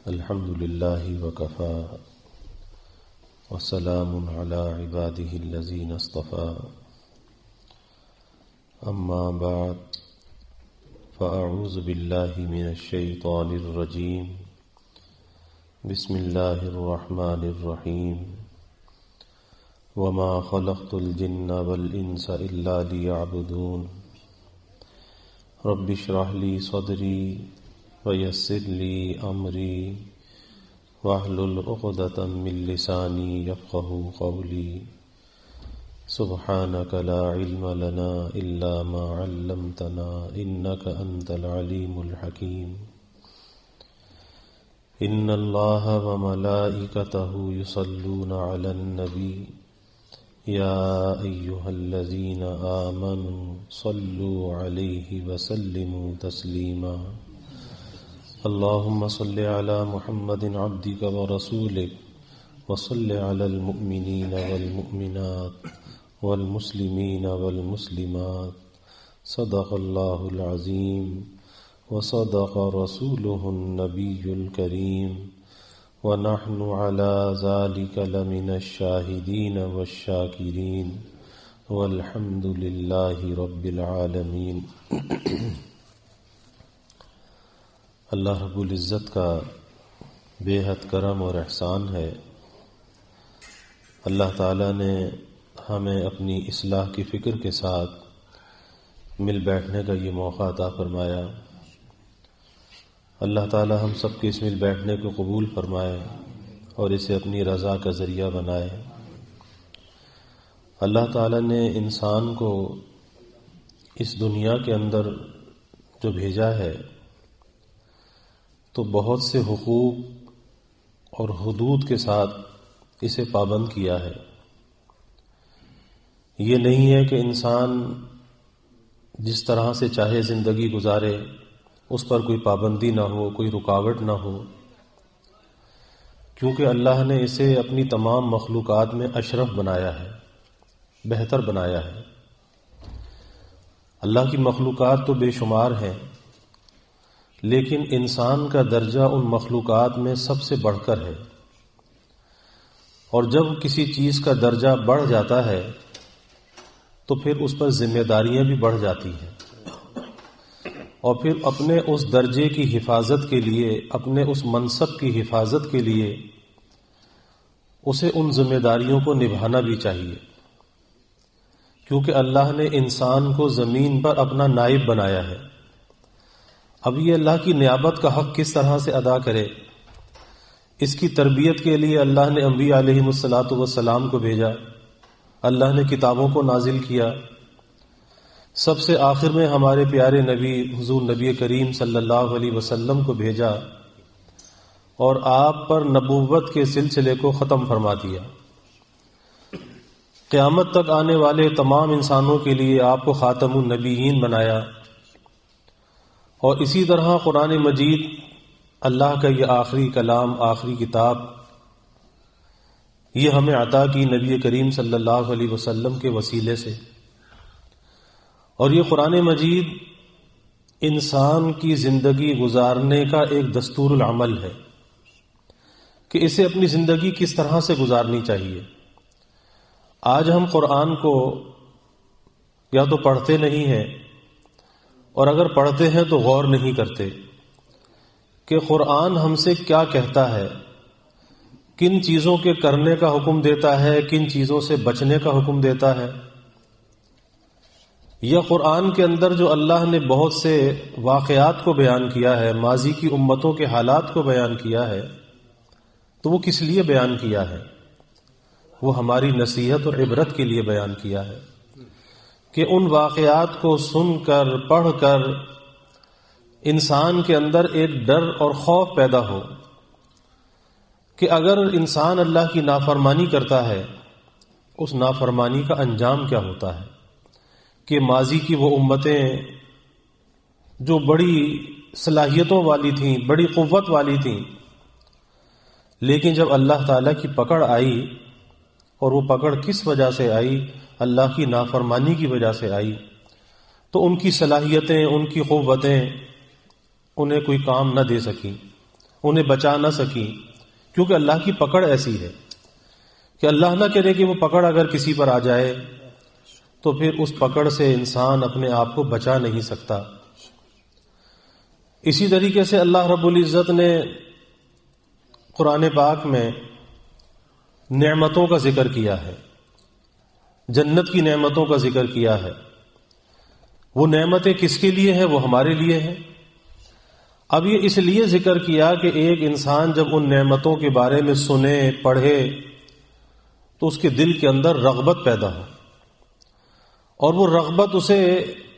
الحمد لله وكفى وسلام على عباده الذين اصطفى أما بعد فأعوذ بالله من الشيطان الرجيم بسم الله الرحمن الرحيم وما خلقت الجن والإنس إلا ليعبدون رب اشرح لي صدري ويسر لي أمري واحلل عقدة من لساني يفقهوا قولي سبحانك لا علم لنا إلا ما علمتنا إنك أنت العليم الحكيم إن الله وملائكته يصلون على النبي يا أيها الذين آمنوا صلوا عليه وسلموا تسليما اللهم صل على محمد عبدك ورسولك وصل على المؤمنين والمؤمنات والمسلمين والمسلمات صدق الله العظيم وصدق رسوله النبي الكريم ونحن على ذلك لمن الشاهدين والشاكرين والحمد لله رب العالمين۔ اللہ رب العزت کا بے حد کرم اور احسان ہے، اللہ تعالیٰ نے ہمیں اپنی اصلاح کی فکر کے ساتھ مل بیٹھنے کا یہ موقع عطا فرمایا۔ اللہ تعالیٰ ہم سب کے اس مل بیٹھنے کو قبول فرمائے اور اسے اپنی رضا کا ذریعہ بنائے۔ اللہ تعالیٰ نے انسان کو اس دنیا کے اندر جو بھیجا ہے تو بہت سے حقوق اور حدود کے ساتھ اسے پابند کیا ہے۔ یہ نہیں ہے کہ انسان جس طرح سے چاہے زندگی گزارے، اس پر کوئی پابندی نہ ہو، کوئی رکاوٹ نہ ہو، کیونکہ اللہ نے اسے اپنی تمام مخلوقات میں اشرف بنایا ہے، بہتر بنایا ہے۔ اللہ کی مخلوقات تو بے شمار ہیں، لیکن انسان کا درجہ ان مخلوقات میں سب سے بڑھ کر ہے، اور جب کسی چیز کا درجہ بڑھ جاتا ہے تو پھر اس پر ذمہ داریاں بھی بڑھ جاتی ہیں، اور پھر اپنے اس درجے کی حفاظت کے لیے، اپنے اس منصب کی حفاظت کے لیے اسے ان ذمہ داریوں کو نبھانا بھی چاہیے، کیونکہ اللہ نے انسان کو زمین پر اپنا نائب بنایا ہے۔ اب یہ اللہ کی نیابت کا حق کس طرح سے ادا کرے، اس کی تربیت کے لیے اللہ نے انبیاء علیہم السلام کو بھیجا، اللہ نے کتابوں کو نازل کیا، سب سے آخر میں ہمارے پیارے نبی حضور نبی کریم صلی اللہ علیہ وسلم کو بھیجا اور آپ پر نبوت کے سلسلے کو ختم فرما دیا۔ قیامت تک آنے والے تمام انسانوں کے لیے آپ کو خاتم النبیین بنایا، اور اسی طرح قرآن مجید اللہ کا یہ آخری کلام، آخری کتاب، یہ ہمیں عطا کی نبی کریم صلی اللہ علیہ وسلم کے وسیلے سے۔ اور یہ قرآن مجید انسان کی زندگی گزارنے کا ایک دستور العمل ہے کہ اسے اپنی زندگی کس طرح سے گزارنی چاہیے۔ آج ہم قرآن کو یا تو پڑھتے نہیں ہیں، اور اگر پڑھتے ہیں تو غور نہیں کرتے کہ قرآن ہم سے کیا کہتا ہے، کن چیزوں کے کرنے کا حکم دیتا ہے، کن چیزوں سے بچنے کا حکم دیتا ہے۔ یا قرآن کے اندر جو اللہ نے بہت سے واقعات کو بیان کیا ہے، ماضی کی امتوں کے حالات کو بیان کیا ہے، تو وہ کس لیے بیان کیا ہے؟ وہ ہماری نصیحت اور عبرت کے لیے بیان کیا ہے، کہ ان واقعات کو سن کر، پڑھ کر انسان کے اندر ایک ڈر اور خوف پیدا ہو کہ اگر انسان اللہ کی نافرمانی کرتا ہے، اس نافرمانی کا انجام کیا ہوتا ہے۔ کہ ماضی کی وہ امتیں جو بڑی صلاحیتوں والی تھیں، بڑی قوت والی تھیں، لیکن جب اللہ تعالیٰ کی پکڑ آئی، اور وہ پکڑ کس وجہ سے آئی؟ اللہ کی نافرمانی کی وجہ سے آئی، تو ان کی صلاحیتیں، ان کی قوتیں انہیں کوئی کام نہ دے سکیں، انہیں بچا نہ سکی، کیونکہ اللہ کی پکڑ ایسی ہے کہ اللہ نہ کرے کہ وہ پکڑ اگر کسی پر آ جائے تو پھر اس پکڑ سے انسان اپنے آپ کو بچا نہیں سکتا۔ اسی طریقے سے اللہ رب العزت نے قرآن پاک میں نعمتوں کا ذکر کیا ہے، جنت کی نعمتوں کا ذکر کیا ہے۔ وہ نعمتیں کس کے لیے ہیں؟ وہ ہمارے لیے ہیں۔ اب یہ اس لیے ذکر کیا کہ ایک انسان جب ان نعمتوں کے بارے میں سنے پڑھے تو اس کے دل کے اندر رغبت پیدا ہو، اور وہ رغبت اسے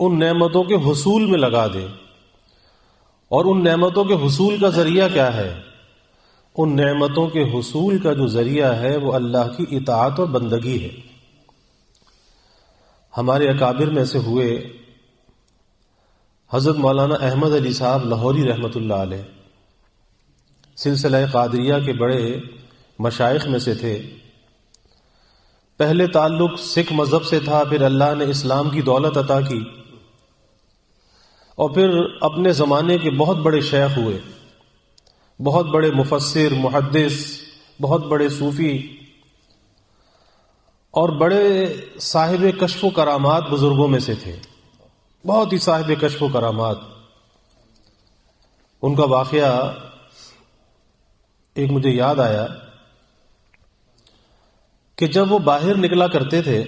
ان نعمتوں کے حصول میں لگا دے۔ اور ان نعمتوں کے حصول کا ذریعہ کیا ہے؟ ان نعمتوں کے حصول کا جو ذریعہ ہے وہ اللہ کی اطاعت اور بندگی ہے۔ ہمارے اکابر میں سے ہوئے حضرت مولانا احمد علی صاحب لاہوری رحمۃ اللہ علیہ، سلسلہ قادریہ کے بڑے مشائخ میں سے تھے۔ پہلے تعلق سکھ مذہب سے تھا، پھر اللہ نے اسلام کی دولت عطا کی، اور پھر اپنے زمانے کے بہت بڑے شیخ ہوئے، بہت بڑے مفسر، محدث، بہت بڑے صوفی، اور بڑے صاحب کشف و کرامات بزرگوں میں سے تھے، بہت ہی صاحب کشف و کرامات۔ ان کا واقعہ ایک مجھے یاد آیا کہ جب وہ باہر نکلا کرتے تھے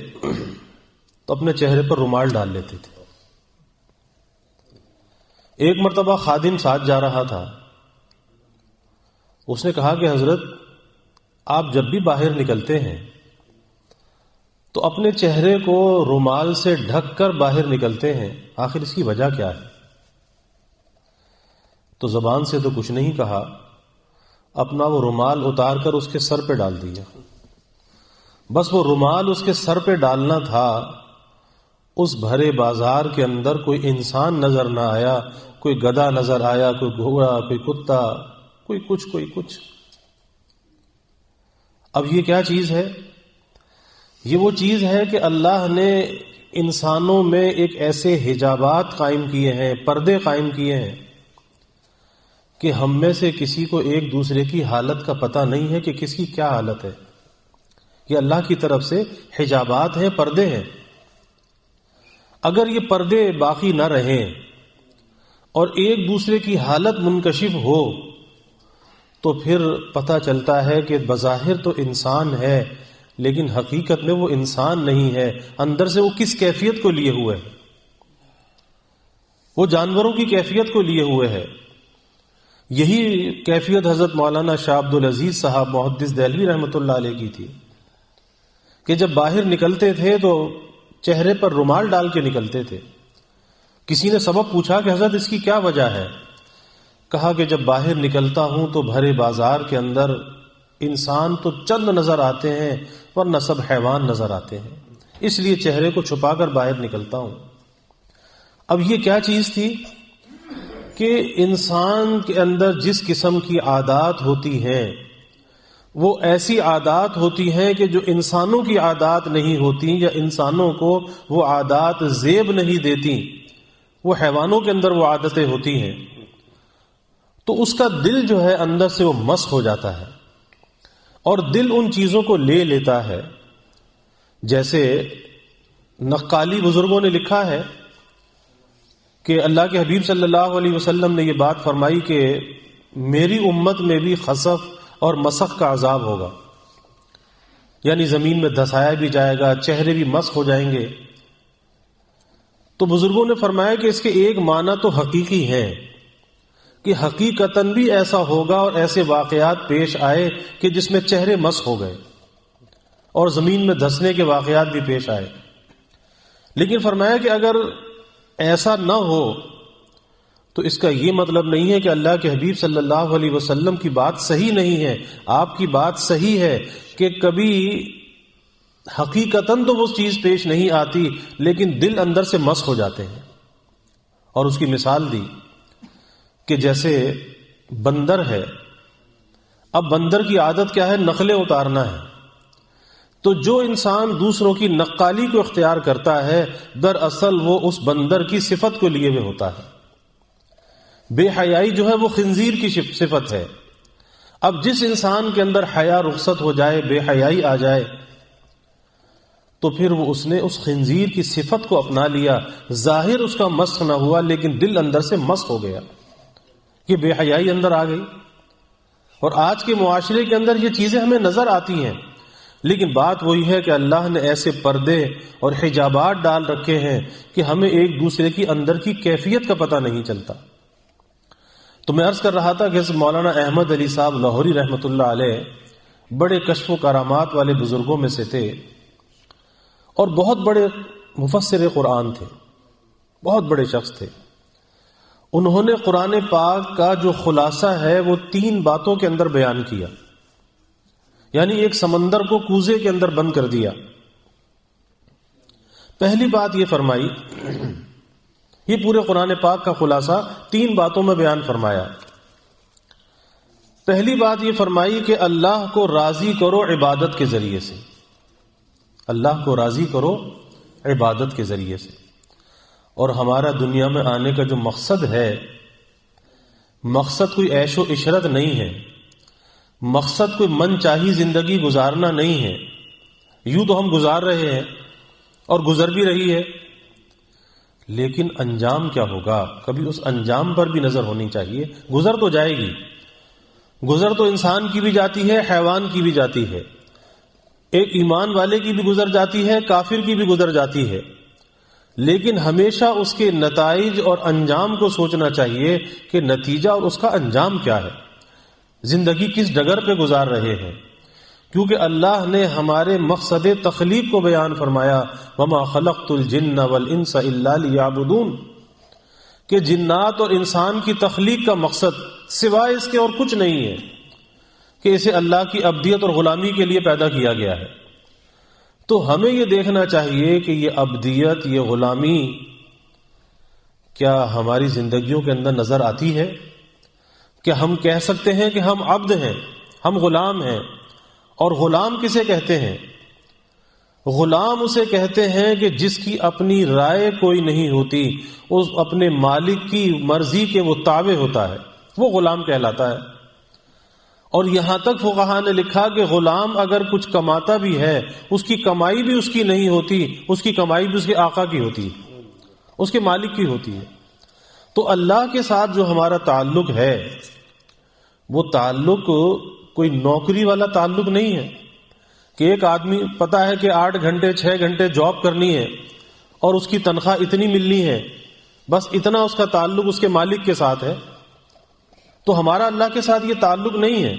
تو اپنے چہرے پر رومال ڈال لیتے تھے۔ ایک مرتبہ خادم ساتھ جا رہا تھا، اس نے کہا کہ حضرت آپ جب بھی باہر نکلتے ہیں تو اپنے چہرے کو رومال سے ڈھک کر باہر نکلتے ہیں، آخر اس کی وجہ کیا ہے؟ تو زبان سے تو کچھ نہیں کہا، اپنا وہ رومال اتار کر اس کے سر پہ ڈال دیا۔ بس وہ رومال اس کے سر پہ ڈالنا تھا، اس بھرے بازار کے اندر کوئی انسان نظر نہ آیا، کوئی گدھا نظر آیا، کوئی گھوڑا، کوئی کتا، کوئی کچھ۔ اب یہ کیا چیز ہے؟ یہ وہ چیز ہے کہ اللہ نے انسانوں میں ایک ایسے حجابات قائم کیے ہیں، پردے قائم کیے ہیں کہ ہم میں سے کسی کو ایک دوسرے کی حالت کا پتہ نہیں ہے کہ کس کی کیا حالت ہے۔ یہ اللہ کی طرف سے حجابات ہیں، پردے ہیں۔ اگر یہ پردے باقی نہ رہیں اور ایک دوسرے کی حالت منکشف ہو تو پھر پتہ چلتا ہے کہ بظاہر تو انسان ہے لیکن حقیقت میں وہ انسان نہیں ہے، اندر سے وہ کس کیفیت کو لیے ہوئے ہے؟ وہ جانوروں کی کیفیت کو لیے ہوئے ہے۔ یہی کیفیت حضرت مولانا شاہ عبد العزیز صاحب محدث دہلوی رحمۃ اللہ علیہ کی تھی کہ جب باہر نکلتے تھے تو چہرے پر رومال ڈال کے نکلتے تھے۔ کسی نے سبب پوچھا کہ حضرت اس کی کیا وجہ ہے؟ کہا کہ جب باہر نکلتا ہوں تو بھرے بازار کے اندر انسان تو چند نظر آتے ہیں ورنہ سب حیوان نظر آتے ہیں، اس لیے چہرے کو چھپا کر باہر نکلتا ہوں۔ اب یہ کیا چیز تھی کہ انسان کے اندر جس قسم کی عادات ہوتی ہیں وہ ایسی عادات ہوتی ہیں کہ جو انسانوں کی عادات نہیں ہوتی، یا انسانوں کو وہ عادات زیب نہیں دیتی، وہ حیوانوں کے اندر وہ عادتیں ہوتی ہیں۔ تو اس کا دل جو ہے اندر سے وہ مسخ ہو جاتا ہے، اور دل ان چیزوں کو لے لیتا ہے۔ جیسے نقالی بزرگوں نے لکھا ہے کہ اللہ کے حبیب صلی اللہ علیہ وسلم نے یہ بات فرمائی کہ میری امت میں بھی خسف اور مسخ کا عذاب ہوگا، یعنی زمین میں دھسایا بھی جائے گا، چہرے بھی مسخ ہو جائیں گے۔ تو بزرگوں نے فرمایا کہ اس کے ایک معنی تو حقیقی ہے کہ حقیقتاً بھی ایسا ہوگا اور ایسے واقعات پیش آئے کہ جس میں چہرے مسخ ہو گئے اور زمین میں دھسنے کے واقعات بھی پیش آئے۔ لیکن فرمایا کہ اگر ایسا نہ ہو تو اس کا یہ مطلب نہیں ہے کہ اللہ کے حبیب صلی اللہ علیہ وسلم کی بات صحیح نہیں ہے۔ آپ کی بات صحیح ہے کہ کبھی حقیقتاً تو وہ چیز پیش نہیں آتی لیکن دل اندر سے مسخ ہو جاتے ہیں۔ اور اس کی مثال دی کہ جیسے بندر ہے، اب بندر کی عادت کیا ہے؟ نقلیں اتارنا ہے۔ تو جو انسان دوسروں کی نقالی کو اختیار کرتا ہے دراصل وہ اس بندر کی صفت کو لیے ہوئے ہوتا ہے۔ بے حیائی جو ہے وہ خنزیر کی صفت ہے، اب جس انسان کے اندر حیا رخصت ہو جائے، بے حیائی آ جائے، تو پھر اس نے اس خنزیر کی صفت کو اپنا لیا، ظاہر اس کا مسخ نہ ہوا لیکن دل اندر سے مسخ ہو گیا، یہ بے حیائی اندر آ گئی۔ اور آج کے معاشرے کے اندر یہ چیزیں ہمیں نظر آتی ہیں، لیکن بات وہی ہے کہ اللہ نے ایسے پردے اور حجابات ڈال رکھے ہیں کہ ہمیں ایک دوسرے کی اندر کی کیفیت کا پتہ نہیں چلتا۔ تو میں عرض کر رہا تھا کہ مولانا احمد علی صاحب لاہوری رحمۃ اللہ علیہ بڑے کشف و کرامات والے بزرگوں میں سے تھے، اور بہت بڑے مفسر قرآن تھے، بہت بڑے شخص تھے۔ انہوں نے قرآن پاک کا جو خلاصہ ہے وہ 3 باتوں کے اندر بیان کیا، یعنی ایک سمندر کو کوزے کے اندر بند کر دیا۔ پہلی بات یہ فرمائی، یہ پورے قرآن پاک کا خلاصہ 3 باتوں میں بیان فرمایا۔ پہلی بات یہ فرمائی کہ اللہ کو راضی کرو عبادت کے ذریعے سے، اللہ کو راضی کرو عبادت کے ذریعے سے۔ اور ہمارا دنیا میں آنے کا جو مقصد ہے، مقصد کوئی عیش و عشرت نہیں ہے، مقصد کوئی من چاہی زندگی گزارنا نہیں ہے۔ یوں تو ہم گزار رہے ہیں اور گزر بھی رہی ہے، لیکن انجام کیا ہوگا، کبھی اس انجام پر بھی نظر ہونی چاہیے۔ گزر تو جائے گی، گزر تو انسان کی بھی جاتی ہے، حیوان کی بھی جاتی ہے، ایک ایمان والے کی بھی گزر جاتی ہے، کافر کی بھی گزر جاتی ہے، لیکن ہمیشہ اس کے نتائج اور انجام کو سوچنا چاہیے کہ نتیجہ اور اس کا انجام کیا ہے، زندگی کس ڈگر پہ گزار رہے ہیں۔ کیونکہ اللہ نے ہمارے مقصد تخلیق کو بیان فرمایا، وَمَا خَلَقْتُ الْجِنَّ وَالْإِنسَ إِلَّا لِيَعْبُدُونَ، کہ جنات اور انسان کی تخلیق کا مقصد سوائے اس کے اور کچھ نہیں ہے کہ اسے اللہ کی عبدیت اور غلامی کے لیے پیدا کیا گیا ہے۔ تو ہمیں یہ دیکھنا چاہیے کہ یہ عبدیت، یہ غلامی کیا ہماری زندگیوں کے اندر نظر آتی ہے؟ کہ ہم کہہ سکتے ہیں کہ ہم عبد ہیں، ہم غلام ہیں۔ اور غلام کسے کہتے ہیں؟ غلام اسے کہتے ہیں کہ جس کی اپنی رائے کوئی نہیں ہوتی، اس اپنے مالک کی مرضی کے وہ تابع ہوتا ہے، وہ غلام کہلاتا ہے۔ اور یہاں تک فقہاء نے لکھا کہ غلام اگر کچھ کماتا بھی ہے، اس کی کمائی بھی اس کی نہیں ہوتی، اس کی کمائی بھی اس کے آقا کی ہوتی ہے، اس کے مالک کی ہوتی ہے۔ تو اللہ کے ساتھ جو ہمارا تعلق ہے، وہ تعلق کوئی نوکری والا تعلق نہیں ہے کہ ایک آدمی پتا ہے کہ 8 گھنٹے 6 گھنٹے جاب کرنی ہے اور اس کی تنخواہ اتنی ملنی ہے، بس اتنا اس کا تعلق اس کے مالک کے ساتھ ہے۔ تو ہمارا اللہ کے ساتھ یہ تعلق نہیں ہے،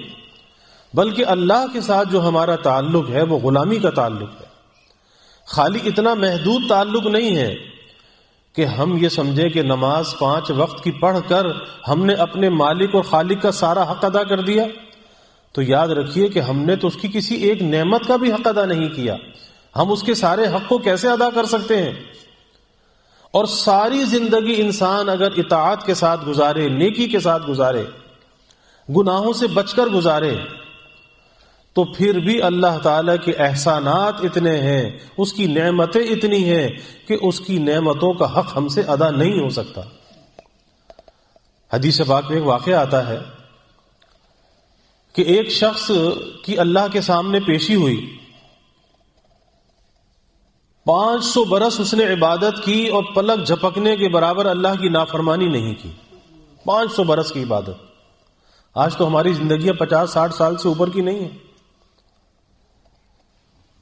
بلکہ اللہ کے ساتھ جو ہمارا تعلق ہے وہ غلامی کا تعلق ہے۔ خالی اتنا محدود تعلق نہیں ہے کہ ہم یہ سمجھے کہ نماز 5 وقت کی پڑھ کر ہم نے اپنے مالک اور خالق کا سارا حق ادا کر دیا۔ تو یاد رکھیے کہ ہم نے تو اس کی کسی ایک نعمت کا بھی حق ادا نہیں کیا، ہم اس کے سارے حق کو کیسے ادا کر سکتے ہیں؟ اور ساری زندگی انسان اگر اطاعت کے ساتھ گزارے، نیکی کے ساتھ گزارے، گناہوں سے بچ کر گزارے، تو پھر بھی اللہ تعالیٰ کے احسانات اتنے ہیں، اس کی نعمتیں اتنی ہیں کہ اس کی نعمتوں کا حق ہم سے ادا نہیں ہو سکتا۔ حدیث پاک میں ایک واقعہ آتا ہے کہ ایک شخص کی اللہ کے سامنے پیشی ہوئی، 500 برس اس نے عبادت کی اور پلک جھپکنے کے برابر اللہ کی نافرمانی نہیں کی۔ 500 برس کی عبادت۔ آج تو ہماری زندگیاں 50-60 سال سے اوپر کی نہیں ہیں۔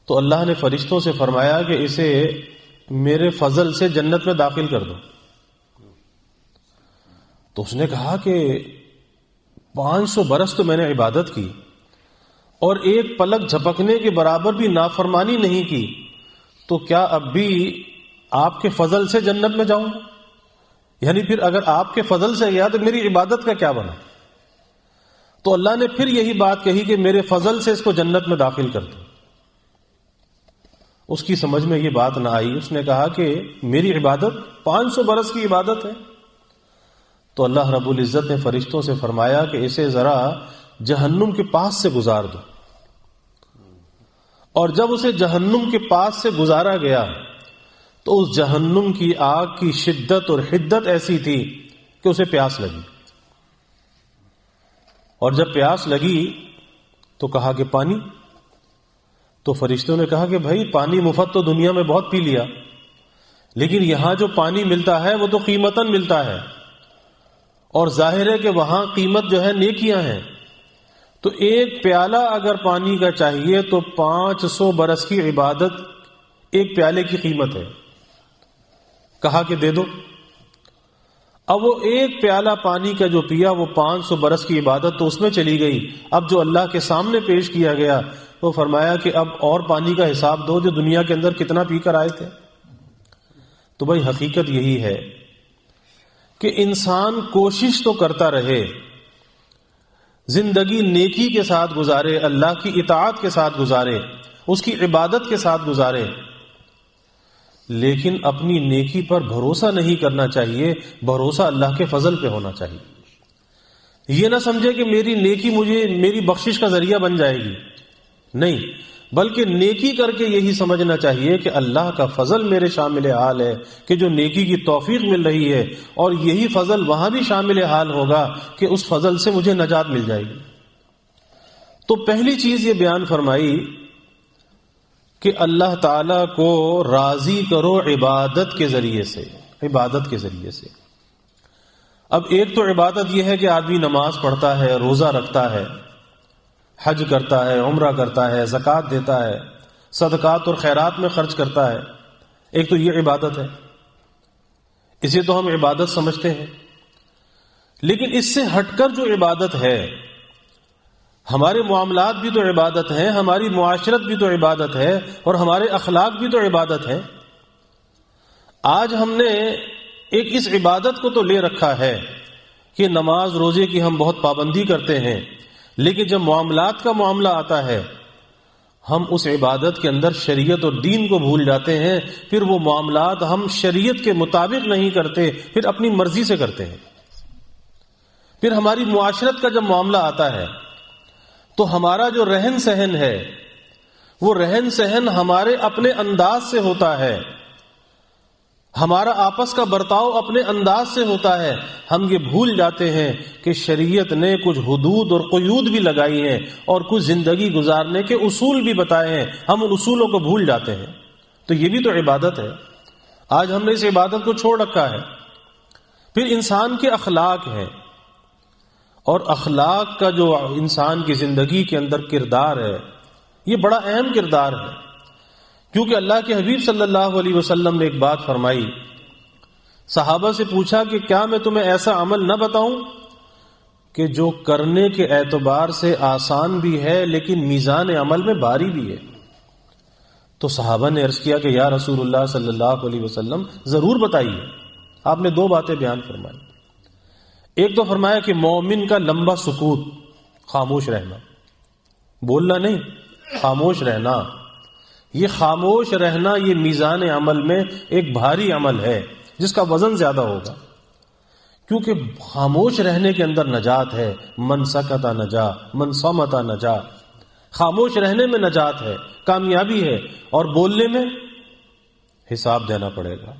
تو اللہ نے فرشتوں سے فرمایا کہ اسے میرے فضل سے جنت میں داخل کر دو۔ تو اس نے کہا کہ 500 برس تو میں نے عبادت کی اور ایک پلک جھپکنے کے برابر بھی نافرمانی نہیں کی، تو کیا اب بھی آپ کے فضل سے جنت میں جاؤں؟ یعنی پھر اگر آپ کے فضل سے گیا تو میری عبادت کا کیا بنا؟ تو اللہ نے پھر یہی بات کہی کہ میرے فضل سے اس کو جنت میں داخل کر دو۔ اس کی سمجھ میں یہ بات نہ آئی، اس نے کہا کہ میری عبادت 500 برس کی عبادت ہے۔ تو اللہ رب العزت نے فرشتوں سے فرمایا کہ اسے ذرا جہنم کے پاس سے گزار دو۔ اور جب اسے جہنم کے پاس سے گزارا گیا تو اس جہنم کی آگ کی شدت اور حدت ایسی تھی کہ اسے پیاس لگی۔ اور جب پیاس لگی تو کہا کہ پانی. تو فرشتوں نے کہا کہ بھائی پانی مفت تو دنیا میں بہت پی لیا، لیکن یہاں جو پانی ملتا ہے وہ تو قیمتاً ملتا ہے، اور ظاہر ہے کہ وہاں قیمت جو ہے نیکیاں ہیں. تو ایک پیالہ اگر پانی کا چاہیے تو 500 برس کی عبادت ایک پیالے کی قیمت ہے. کہا کہ دے دو. اب وہ ایک پیالہ پانی کا جو پیا وہ 500 برس کی عبادت تو اس میں چلی گئی. اب جو اللہ کے سامنے پیش کیا گیا تو فرمایا کہ اب اور پانی کا حساب دو جو دنیا کے اندر کتنا پی کر آئے تھے. تو بھائی حقیقت یہی ہے کہ انسان کوشش تو کرتا رہے، زندگی نیکی کے ساتھ گزارے، اللہ کی اطاعت کے ساتھ گزارے، اس کی عبادت کے ساتھ گزارے، لیکن اپنی نیکی پر بھروسہ نہیں کرنا چاہیے، بھروسہ اللہ کے فضل پہ ہونا چاہیے. یہ نہ سمجھے کہ میری نیکی مجھے میری بخشش کا ذریعہ بن جائے گی، نہیں، بلکہ نیکی کر کے یہی سمجھنا چاہیے کہ اللہ کا فضل میرے شامل حال ہے کہ جو نیکی کی توفیق مل رہی ہے، اور یہی فضل وہاں بھی شامل حال ہوگا کہ اس فضل سے مجھے نجات مل جائے گی. تو پہلی چیز یہ بیان فرمائی کہ اللہ تعالی کو راضی کرو عبادت کے ذریعے سے، عبادت کے ذریعے سے. اب ایک تو عبادت یہ ہے کہ آدمی نماز پڑھتا ہے، روزہ رکھتا ہے، حج کرتا ہے، عمرہ کرتا ہے، زکوٰۃ دیتا ہے، صدقات اور خیرات میں خرچ کرتا ہے. ایک تو یہ عبادت ہے، اسے تو ہم عبادت سمجھتے ہیں. لیکن اس سے ہٹ کر جو عبادت ہے، ہمارے معاملات بھی تو عبادت ہیں، ہماری معاشرت بھی تو عبادت ہے، اور ہمارے اخلاق بھی تو عبادت ہے. آج ہم نے ایک اس عبادت کو تو لے رکھا ہے کہ نماز روزے کی ہم بہت پابندی کرتے ہیں، لیکن جب معاملات کا معاملہ آتا ہے ہم اس عبادت کے اندر شریعت اور دین کو بھول جاتے ہیں. پھر وہ معاملات ہم شریعت کے مطابق نہیں کرتے، پھر اپنی مرضی سے کرتے ہیں. پھر ہماری معاشرت کا جب معاملہ آتا ہے تو ہمارا جو رہن سہن ہے وہ رہن سہن ہمارے اپنے انداز سے ہوتا ہے، ہمارا آپس کا برتاؤ اپنے انداز سے ہوتا ہے. ہم یہ بھول جاتے ہیں کہ شریعت نے کچھ حدود اور قیود بھی لگائی ہیں اور کچھ زندگی گزارنے کے اصول بھی بتائے ہیں، ہم ان اصولوں کو بھول جاتے ہیں. تو یہ بھی تو عبادت ہے. آج ہم نے اس عبادت کو چھوڑ رکھا ہے. پھر انسان کے اخلاق ہیں، اور اخلاق کا جو انسان کی زندگی کے اندر کردار ہے یہ بڑا اہم کردار ہے. کیونکہ اللہ کے حبیب صلی اللہ علیہ وسلم نے ایک بات فرمائی، صحابہ سے پوچھا کہ کیا میں تمہیں ایسا عمل نہ بتاؤں کہ جو کرنے کے اعتبار سے آسان بھی ہے لیکن میزان عمل میں بھاری بھی ہے. تو صحابہ نے عرض کیا کہ یا رسول اللہ صلی اللہ علیہ وسلم ضرور بتائیے. آپ نے دو باتیں بیان فرمائی. ایک تو فرمایا کہ مومن کا لمبا سکوت، خاموش رہنا، بولنا نہیں، خاموش رہنا. یہ خاموش رہنا یہ میزان عمل میں ایک بھاری عمل ہے جس کا وزن زیادہ ہوگا، کیونکہ خاموش رہنے کے اندر نجات ہے. من سکت نجا، من صمت نجا. خاموش رہنے میں نجات ہے، کامیابی ہے. اور بولنے میں حساب دینا پڑے گا،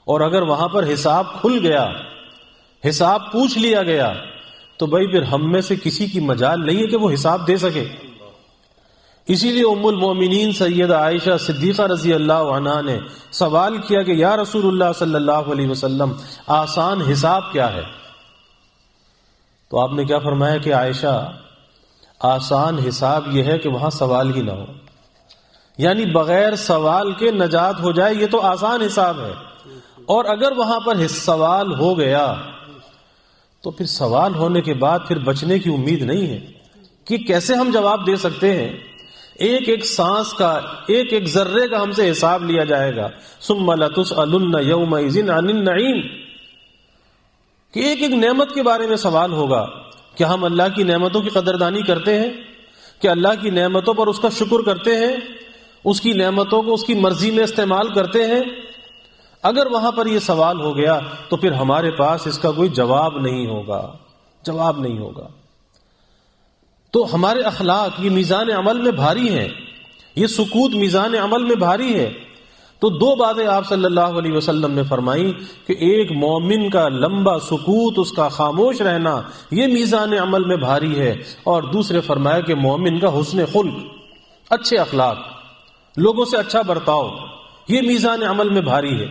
اور اگر وہاں پر حساب کھل گیا، حساب پوچھ لیا گیا، تو بھائی پھر ہم میں سے کسی کی مجال نہیں ہے کہ وہ حساب دے سکے. اسی لیے ام المومنین سیدہ عائشہ صدیقہ رضی اللہ عنہا نے سوال کیا کہ یا رسول اللہ صلی اللہ علیہ وسلم آسان حساب کیا ہے؟ تو آپ نے کیا فرمایا کہ عائشہ آسان حساب یہ ہے کہ وہاں سوال ہی نہ ہو، یعنی بغیر سوال کے نجات ہو جائے، یہ تو آسان حساب ہے. اور اگر وہاں پر سوال ہو گیا تو پھر سوال ہونے کے بعد پھر بچنے کی امید نہیں ہے کہ کیسے ہم جواب دے سکتے ہیں. ایک ایک سانس کا، ایک ایک ذرے کا ہم سے حساب لیا جائے گا. ثم لتسألن یومئذ عن النعیم، کہ ایک ایک نعمت کے بارے میں سوال ہوگا. کیا ہم اللہ کی نعمتوں کی قدردانی کرتے ہیں؟ کیا اللہ کی نعمتوں پر اس کا شکر کرتے ہیں؟ اس کی نعمتوں کو اس کی مرضی میں استعمال کرتے ہیں؟ اگر وہاں پر یہ سوال ہو گیا تو پھر ہمارے پاس اس کا کوئی جواب نہیں ہوگا، جواب نہیں ہوگا. تو ہمارے اخلاق یہ میزان عمل میں بھاری ہیں، یہ سکوت میزان عمل میں بھاری ہے. تو دو باتیں آپ صلی اللہ علیہ وسلم نے فرمائی کہ ایک مومن کا لمبا سکوت، اس کا خاموش رہنا، یہ میزان عمل میں بھاری ہے، اور دوسرے فرمایا کہ مومن کا حسن خلق، اچھے اخلاق، لوگوں سے اچھا برتاؤ، یہ میزان عمل میں بھاری ہے۔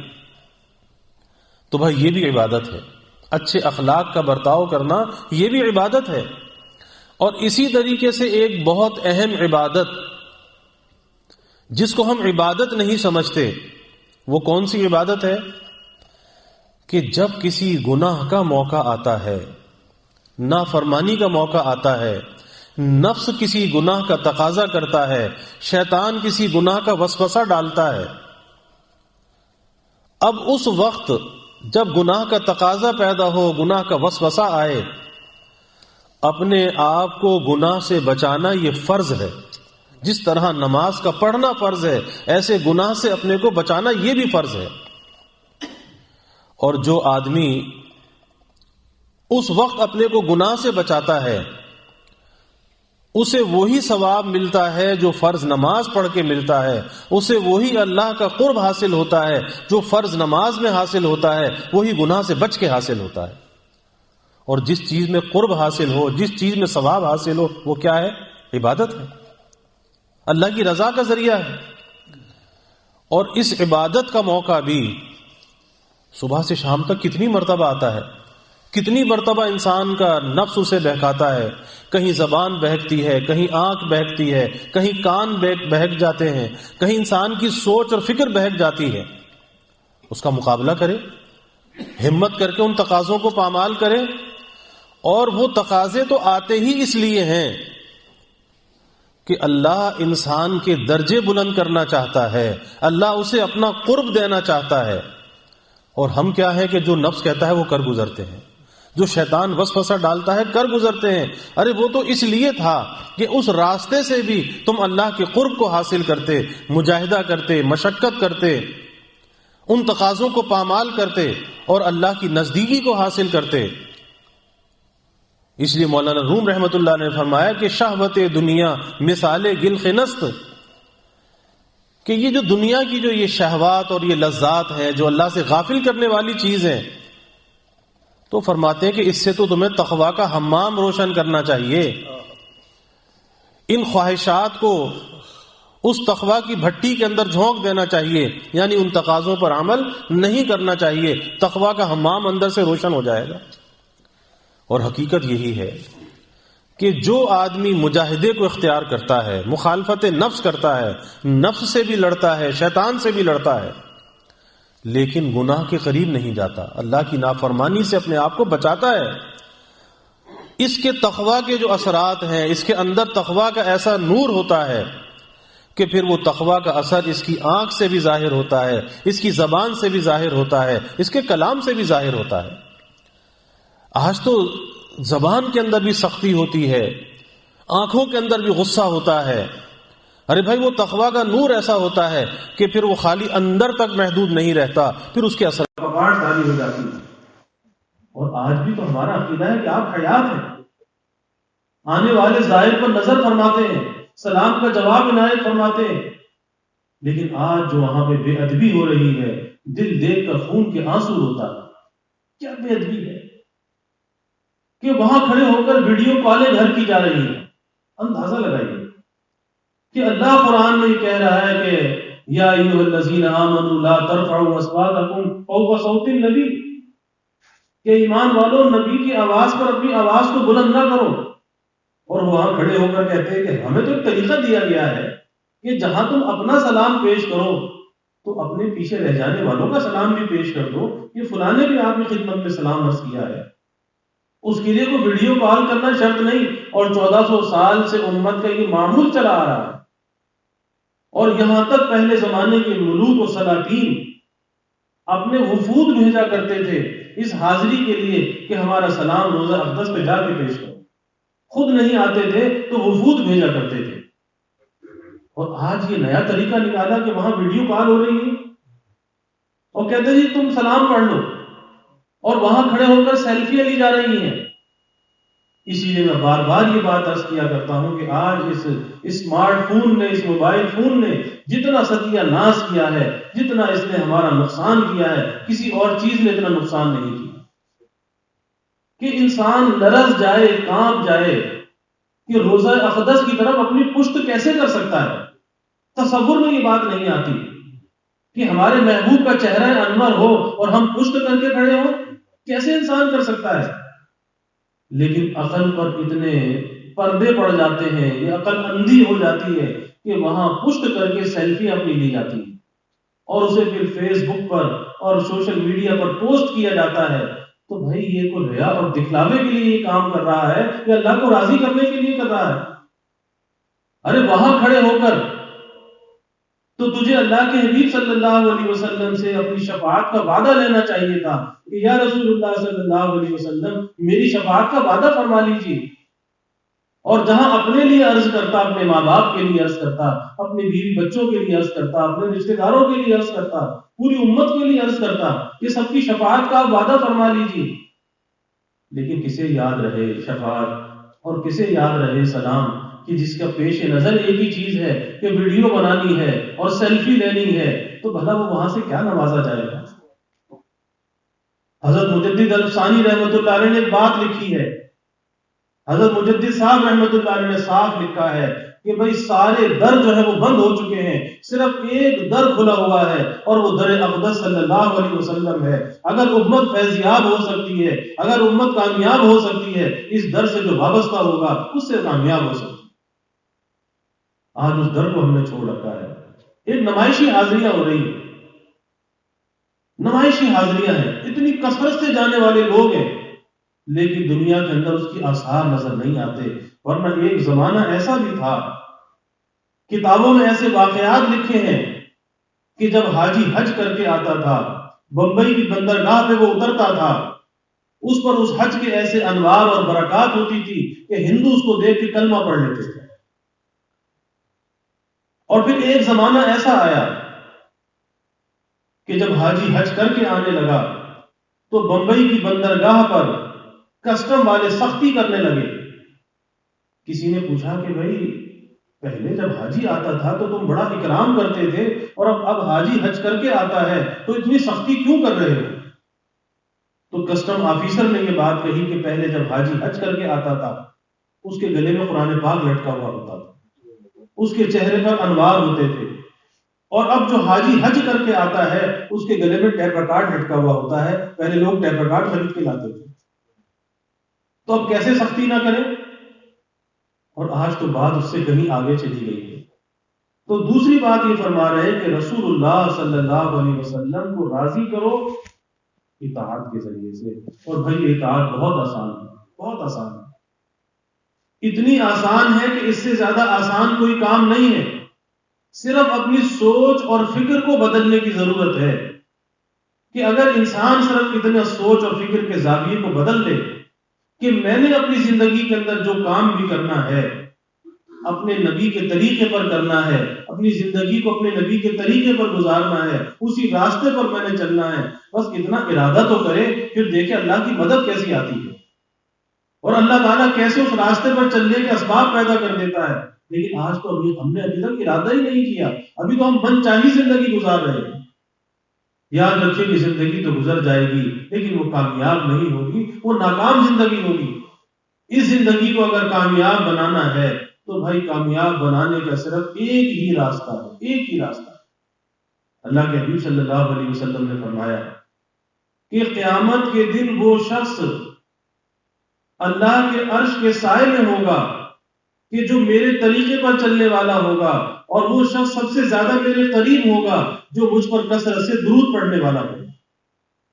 تو بھائی یہ بھی عبادت ہے، اچھے اخلاق کا برتاؤ کرنا یہ بھی عبادت ہے۔ اور اسی طریقے سے ایک بہت اہم عبادت جس کو ہم عبادت نہیں سمجھتے، وہ کون سی عبادت ہے؟ کہ جب کسی گناہ کا موقع آتا ہے، نافرمانی کا موقع آتا ہے، نفس کسی گناہ کا تقاضا کرتا ہے، شیطان کسی گناہ کا وسوسہ ڈالتا ہے، اب اس وقت جب گناہ کا تقاضا پیدا ہو، گناہ کا وسوسہ آئے، اپنے آپ کو گناہ سے بچانا یہ فرض ہے۔ جس طرح نماز کا پڑھنا فرض ہے، ایسے گناہ سے اپنے کو بچانا یہ بھی فرض ہے۔ اور جو آدمی اس وقت اپنے کو گناہ سے بچاتا ہے، اسے وہی ثواب ملتا ہے جو فرض نماز پڑھ کے ملتا ہے، اسے وہی اللہ کا قرب حاصل ہوتا ہے جو فرض نماز میں حاصل ہوتا ہے، وہی گناہ سے بچ کے حاصل ہوتا ہے۔ اور جس چیز میں قرب حاصل ہو، جس چیز میں ثواب حاصل ہو، وہ کیا ہے؟ عبادت ہے، اللہ کی رضا کا ذریعہ ہے۔ اور اس عبادت کا موقع بھی صبح سے شام تک کتنی مرتبہ آتا ہے، کتنی مرتبہ انسان کا نفس اسے بہکاتا ہے، کہیں زبان بہکتی ہے، کہیں آنکھ بہکتی ہے، کہیں کان بہک جاتے ہیں، کہیں انسان کی سوچ اور فکر بہک جاتی ہے۔ اس کا مقابلہ کرے، ہمت کر کے ان تقاضوں کو پامال کرے۔ اور وہ تقاضے تو آتے ہی اس لیے ہیں کہ اللہ انسان کے درجے بلند کرنا چاہتا ہے، اللہ اسے اپنا قرب دینا چاہتا ہے۔ اور ہم کیا ہے کہ جو نفس کہتا ہے وہ کر گزرتے ہیں، جو شیطان وسوسہ ڈالتا ہے کر گزرتے ہیں۔ ارے وہ تو اس لیے تھا کہ اس راستے سے بھی تم اللہ کے قرب کو حاصل کرتے، مجاہدہ کرتے، مشقت کرتے، ان تقاضوں کو پامال کرتے اور اللہ کی نزدیکی کو حاصل کرتے۔ اس لیے مولانا روم رحمت اللہ نے فرمایا کہ شہوت دنیا مثال گل خنست، کہ یہ جو دنیا کی جو یہ شہوات اور یہ لذات ہیں جو اللہ سے غافل کرنے والی چیز ہیں، تو فرماتے ہیں کہ اس سے تو تمہیں تقویٰ کا حمام روشن کرنا چاہیے، ان خواہشات کو اس تقویٰ کی بھٹی کے اندر جھونک دینا چاہیے، یعنی ان تقاضوں پر عمل نہیں کرنا چاہیے، تقویٰ کا حمام اندر سے روشن ہو جائے گا۔ اور حقیقت یہی ہے کہ جو آدمی مجاہدے کو اختیار کرتا ہے، مخالفت نفس کرتا ہے، نفس سے بھی لڑتا ہے، شیطان سے بھی لڑتا ہے، لیکن گناہ کے قریب نہیں جاتا، اللہ کی نافرمانی سے اپنے آپ کو بچاتا ہے، اس کے تقویٰ کے جو اثرات ہیں، اس کے اندر تقویٰ کا ایسا نور ہوتا ہے کہ پھر وہ تقویٰ کا اثر اس کی آنکھ سے بھی ظاہر ہوتا ہے، اس کی زبان سے بھی ظاہر ہوتا ہے، اس کے کلام سے بھی ظاہر ہوتا ہے۔ آج تو زبان کے اندر بھی سختی ہوتی ہے، آنکھوں کے اندر بھی غصہ ہوتا ہے۔ ارے بھائی وہ تقویٰ کا نور ایسا ہوتا ہے کہ پھر وہ خالی اندر تک محدود نہیں رہتا، پھر اس کے اثر کباڑ ڈالی ہو جاتی ہے۔ اور آج بھی تو ہمارا عقیدہ ہے کہ آپ حیات ہیں، آنے والے زائر پر نظر فرماتے ہیں، سلام کا جواب عنایت فرماتے ہیں، لیکن آج جو وہاں پہ بے ادبی ہو رہی ہے، دل دیکھ کر خون کے آنسو ہوتا ہے۔ کیا بے ادبی ہے کہ وہاں کھڑے ہو کر ویڈیو کالیں گھر کی جا رہی ہیں۔ اندازہ لگائیے کہ اللہ قرآن میں یہ کہہ رہا ہے کہ یا ایھا الذین آمنوا لا ترفعوا اصواتکم فوق صوت النبی، کہ ایمان والو نبی کی آواز پر اپنی آواز کو بلند نہ کرو۔ اور وہاں کھڑے ہو کر کہتے ہیں کہ ہمیں تو ایک طریقہ دیا گیا ہے کہ جہاں تم اپنا سلام پیش کرو تو اپنے پیچھے رہ جانے والوں کا سلام بھی پیش کر دو، یہ فلاں نے بھی آپ کی خدمت میں سلام عرض کیا ہے۔ اس کے لیے کوئی ویڈیو کال کرنا شرط نہیں، اور 1400 سال سے امت کا یہ معمول چلا آ رہا ہے۔ اور یہاں تک پہلے زمانے کے ملوک و سلاطین اپنے وفود بھیجا کرتے تھے اس حاضری کے لیے کہ ہمارا سلام روزہ اقدس پہ جا کے پیش کرو، خود نہیں آتے تھے تو وفود بھیجا کرتے تھے۔ اور آج یہ نیا طریقہ نکالا کہ وہاں ویڈیو کال ہو رہی ہے اور کہتے جی تم سلام پڑھ لو، اور وہاں کھڑے ہو کر سیلفیاں لی جا رہی ہیں۔ اسی لیے میں بار بار یہ بات عرض کیا کرتا ہوں کہ آج اس اسمارٹ فون نے، اس موبائل فون نے جتنا ستیہ ناش کیا ہے، جتنا اس نے ہمارا نقصان کیا ہے، کسی اور چیز نے اتنا نقصان نہیں کیا کہ انسان لرز جائے، کانپ جائے کہ روزہ اقدس کی طرف اپنی پشت کیسے کر سکتا ہے۔ تصور میں یہ بات نہیں آتی کہ ہمارے محبوب کا چہرہ انور ہو اور ہم پشت کر کے کھڑے ہوں، کیسے انسان کر سکتا ہے؟ لیکن عقل پر اتنے پردے پڑ جاتے ہیں، یہ عقل اندھی ہو جاتی ہے کہ وہاں پشت کر کے سیلفی اپنی لی جاتی ہے اور اسے پھر فیس بک پر اور سوشل میڈیا پر پوسٹ کیا جاتا ہے۔ تو بھائی یہ کوئی ریا اور دکھلاوے کے لیے یہ کام کر رہا ہے یا اللہ کو راضی کرنے کے لیے کر رہا ہے؟ ارے وہاں کھڑے ہو کر تو تجھے اللہ کے حبیب صلی اللہ علیہ وسلم سے اپنی شفاعت کا وعدہ لینا چاہیے تھا کہ یا رسول اللہ صلی اللہ علیہ وسلم میری شفاعت کا وعدہ فرما لیجیے۔ اور جہاں اپنے لیے عرض کرتا، اپنے ماں باپ کے لیے عرض کرتا، اپنے بیوی بچوں کے لیے عرض کرتا، اپنے رشتہ داروں کے لیے عرض کرتا، پوری امت کے لیے عرض کرتا کہ سب کی شفاعت کا وعدہ فرما لیجیے، لیکن کسے یاد رہے شفاعت اور کسے یاد رہے سلام کہ جس کا پیش نظر ایک ہی چیز ہے کہ ویڈیو بنانی ہے اور سیلفی لینی ہے، تو بھلا وہ وہاں سے کیا نوازا جائے گا؟ حضرت مجدد الفسانی رحمۃ اللہ علیہ نے ایک بات لکھی ہے، حضرت مجدد صاحب رحمۃ اللہ علیہ نے صاف لکھا ہے کہ بھئی سارے در جو ہے وہ بند ہو چکے ہیں، صرف ایک در کھلا ہوا ہے اور وہ در اقدس صلی اللہ علیہ وسلم ہے۔ اگر امت فیضیاب ہو سکتی ہے، اگر امت کامیاب ہو سکتی ہے، اس در سے جو وابستہ ہوگا اس سے کامیاب ہو سکتی ہے۔ آج اس در کو ہم نے چھوڑ رکھا ہے۔ ایک نمائشی حاضریاں ہو رہی ہیں، نمائشی حاضریاں ہیں، اتنی کثرت سے جانے والے لوگ ہیں، لیکن دنیا کے اندر اس کی آثار نظر نہیں آتے۔ ورنہ ایک زمانہ ایسا بھی تھا، کتابوں میں ایسے واقعات لکھے ہیں کہ جب حاجی حج کر کے آتا تھا، بمبئی کی بندرگاہ پہ وہ اترتا تھا، اس پر اس حج کے ایسے انوار اور برکات ہوتی تھی کہ ہندو اس کو دیکھ کے کلمہ پڑھ لیتے تھے۔ اور پھر ایک زمانہ ایسا آیا کہ جب حاجی حج کر کے آنے لگا تو بمبئی کی بندرگاہ پر کسٹم والے سختی کرنے لگے۔ کسی نے پوچھا کہ بھائی پہلے جب حاجی آتا تھا تو تم بڑا اکرام کرتے تھے، اور اب حاجی حج کر کے آتا ہے تو اتنی سختی کیوں کر رہے ہو؟ تو کسٹم آفیسر نے یہ بات کہی کہ پہلے جب حاجی حج کر کے آتا تھا اس کے گلے میں قرآن پاک لٹکا ہوا ہوتا تھا، اس کے چہرے پر انوار ہوتے تھے، اور اب جو حاجی حج کر کے آتا ہے اس کے گلے میں ٹیپ ریکارڈ لٹکا ہوا ہوتا ہے۔ پہلے لوگ ٹیپ ریکارڈ خرید کے لاتے تھے، تو اب کیسے سختی نہ کریں؟ اور آج تو بات اس سے کہیں آگے چلی گئی ہے۔ تو دوسری بات یہ فرما رہے ہیں کہ رسول اللہ صلی اللہ علیہ وسلم کو راضی کرو اطاعت کے ذریعے سے۔ اور بھائی اطاعت بہت آسان ہے، بہت آسان ہے، اتنی آسان ہے کہ اس سے زیادہ آسان کوئی کام نہیں ہے۔ صرف اپنی سوچ اور فکر کو بدلنے کی ضرورت ہے کہ اگر انسان صرف اتنا سوچ اور فکر کے زاویے کو بدل لے کہ میں نے اپنی زندگی کے اندر جو کام بھی کرنا ہے اپنے نبی کے طریقے پر کرنا ہے، اپنی زندگی کو اپنے نبی کے طریقے پر گزارنا ہے، اسی راستے پر میں نے چلنا ہے، بس اتنا ارادہ تو کرے، پھر دیکھے اللہ کی مدد کیسی آتی ہے اور اللہ تعالیٰ کیسے اس راستے پر چلنے کے اسباب پیدا کر دیتا ہے۔ لیکن آج تو ہم نے ابھی تک ارادہ ہی نہیں کیا، ابھی تو ہم من چاہی زندگی گزار رہے ہیں۔ یاد رکھیں کہ زندگی تو گزر جائے گی لیکن وہ کامیاب نہیں ہوگی، وہ ناکام زندگی ہوگی۔ اس زندگی کو اگر کامیاب بنانا ہے تو بھائی کامیاب بنانے کا صرف ایک ہی راستہ ہے، ایک ہی راستہ ہے۔ اللہ کے حبیب صلی اللہ علیہ وسلم نے فرمایا کہ قیامت کے دن وہ شخص اللہ کے عرش کے سائے میں ہوگا کہ جو میرے طریقے پر چلنے والا ہوگا، اور وہ شخص سب سے زیادہ میرے قریب ہوگا جو مجھ پر کثرت سے درود پڑھنے والا ہوگا۔